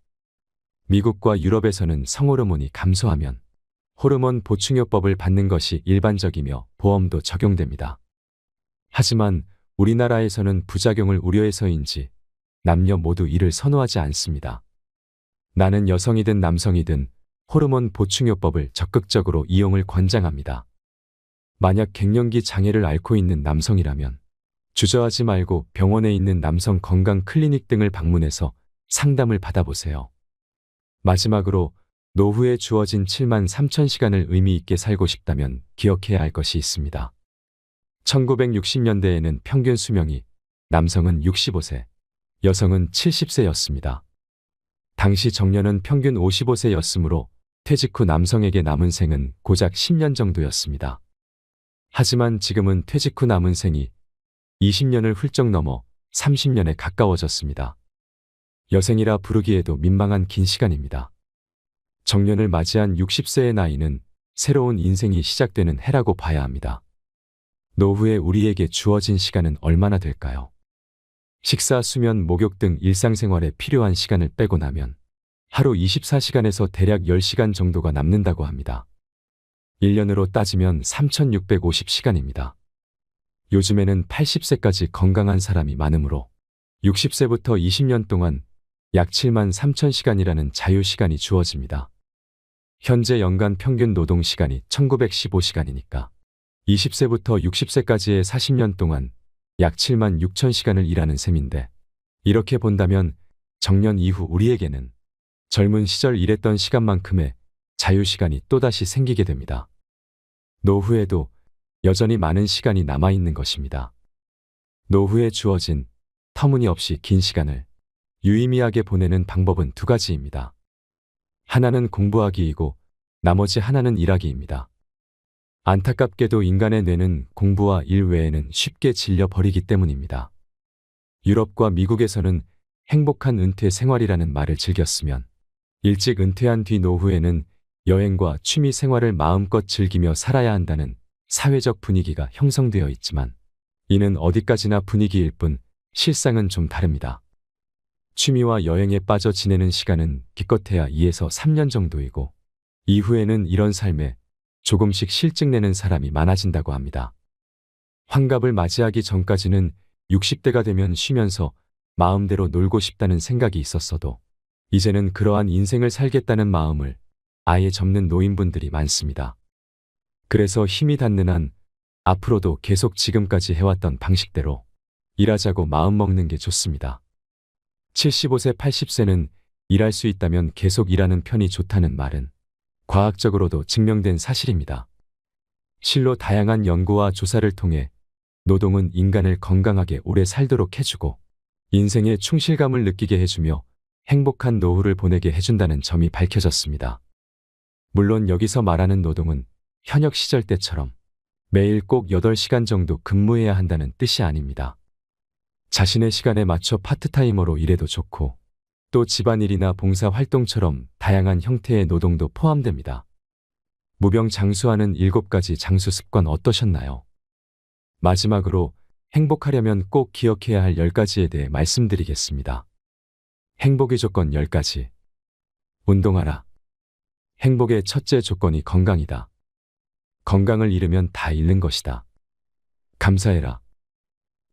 B: 미국과 유럽에서는 성호르몬이 감소하면 호르몬 보충요법을 받는 것이 일반적이며 보험도 적용됩니다. 하지만 우리나라에서는 부작용을 우려해서인지 남녀 모두 이를 선호하지 않습니다. 나는 여성이든 남성이든 호르몬 보충요법을 적극적으로 이용을 권장합니다. 만약 갱년기 장애를 앓고 있는 남성이라면 주저하지 말고 병원에 있는 남성 건강 클리닉 등을 방문해서 상담을 받아보세요. 마지막으로 노후에 주어진 7만 3천 시간을 의미 있게 살고 싶다면 기억해야 할 것이 있습니다. 1960년대에는 평균 수명이 남성은 65세, 여성은 70세였습니다. 당시 정년은 평균 55세였으므로 퇴직 후 남성에게 남은 생은 고작 10년 정도였습니다. 하지만 지금은 퇴직 후 남은 생이 20년을 훌쩍 넘어 30년에 가까워졌습니다. 여생이라 부르기에도 민망한 긴 시간입니다. 정년을 맞이한 60세의 나이는 새로운 인생이 시작되는 해라고 봐야 합니다. 노후에 우리에게 주어진 시간은 얼마나 될까요? 식사, 수면, 목욕 등 일상생활에 필요한 시간을 빼고 나면 하루 24시간에서 대략 10시간 정도가 남는다고 합니다. 1년으로 따지면 3,650시간입니다. 요즘에는 80세까지 건강한 사람이 많으므로 60세부터 20년 동안 약 7만 3천 시간이라는 자유시간이 주어집니다. 현재 연간 평균 노동시간이 1915시간이니까 20세부터 60세까지의 40년 동안 약 7만 6천 시간을 일하는 셈인데, 이렇게 본다면 정년 이후 우리에게는 젊은 시절 일했던 시간만큼의 자유시간이 또다시 생기게 됩니다. 노후에도 여전히 많은 시간이 남아있는 것입니다. 노후에 주어진 터무니없이 긴 시간을 유의미하게 보내는 방법은 두 가지입니다. 하나는 공부하기이고 나머지 하나는 일하기입니다. 안타깝게도 인간의 뇌는 공부와 일 외에는 쉽게 질려버리기 때문입니다. 유럽과 미국에서는 행복한 은퇴 생활이라는 말을 즐겼으면 일찍 은퇴한 뒤 노후에는 여행과 취미 생활을 마음껏 즐기며 살아야 한다는 사회적 분위기가 형성되어 있지만, 이는 어디까지나 분위기일 뿐 실상은 좀 다릅니다. 취미와 여행에 빠져 지내는 시간은 기껏해야 2에서 3년 정도이고, 이후에는 이런 삶에 조금씩 실증내는 사람이 많아진다고 합니다. 환갑을 맞이하기 전까지는 60대가 되면 쉬면서 마음대로 놀고 싶다는 생각이 있었어도, 이제는 그러한 인생을 살겠다는 마음을 아예 접는 노인분들이 많습니다. 그래서 힘이 닿는 한 앞으로도 계속 지금까지 해왔던 방식대로 일하자고 마음먹는 게 좋습니다. 75세, 80세는 일할 수 있다면 계속 일하는 편이 좋다는 말은 과학적으로도 증명된 사실입니다. 실로 다양한 연구와 조사를 통해 노동은 인간을 건강하게 오래 살도록 해주고 인생의 충실감을 느끼게 해주며 행복한 노후를 보내게 해준다는 점이 밝혀졌습니다. 물론 여기서 말하는 노동은 현역 시절 때처럼 매일 꼭 8시간 정도 근무해야 한다는 뜻이 아닙니다. 자신의 시간에 맞춰 파트타이머로 일해도 좋고, 또 집안일이나 봉사활동처럼 다양한 형태의 노동도 포함됩니다. 무병장수하는 7가지 장수 습관 어떠셨나요? 마지막으로 행복하려면 꼭 기억해야 할 10가지에 대해 말씀드리겠습니다. 행복의 조건 10가지. 운동하라. 행복의 첫째 조건이 건강이다. 건강을 잃으면 다 잃는 것이다. 감사해라.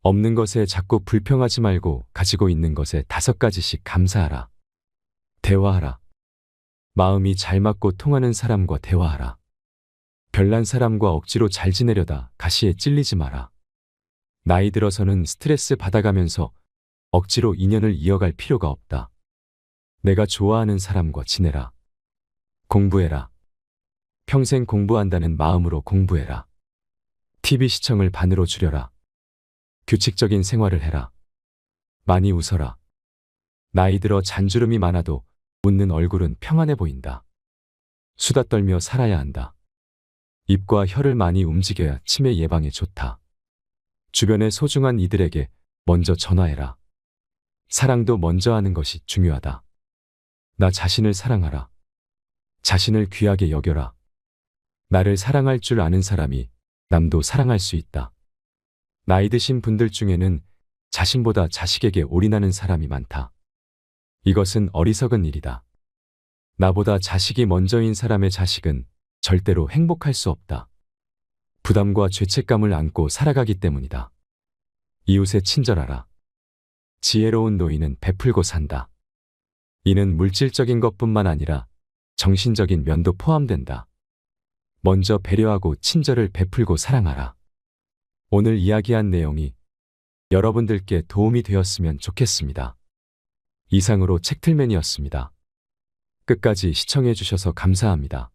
B: 없는 것에 자꾸 불평하지 말고 가지고 있는 것에 5가지씩 감사하라. 대화하라. 마음이 잘 맞고 통하는 사람과 대화하라. 별난 사람과 억지로 잘 지내려다 가시에 찔리지 마라. 나이 들어서는 스트레스 받아가면서 억지로 인연을 이어갈 필요가 없다. 내가 좋아하는 사람과 지내라. 공부해라. 평생 공부한다는 마음으로 공부해라. TV 시청을 반으로 줄여라. 규칙적인 생활을 해라. 많이 웃어라. 나이 들어 잔주름이 많아도 웃는 얼굴은 평안해 보인다. 수다 떨며 살아야 한다. 입과 혀를 많이 움직여야 치매 예방에 좋다. 주변의 소중한 이들에게 먼저 전화해라. 사랑도 먼저 하는 것이 중요하다. 나 자신을 사랑하라. 자신을 귀하게 여겨라. 나를 사랑할 줄 아는 사람이 남도 사랑할 수 있다. 나이 드신 분들 중에는 자신보다 자식에게 올인하는 사람이 많다. 이것은 어리석은 일이다. 나보다 자식이 먼저인 사람의 자식은 절대로 행복할 수 없다. 부담과 죄책감을 안고 살아가기 때문이다. 이웃에 친절하라. 지혜로운 노인은 베풀고 산다. 이는 물질적인 것뿐만 아니라 정신적인 면도 포함된다. 먼저 배려하고 친절을 베풀고 사랑하라. 오늘 이야기한 내용이 여러분들께 도움이 되었으면 좋겠습니다. 이상으로 책틀맨이었습니다. 끝까지 시청해 주셔서 감사합니다.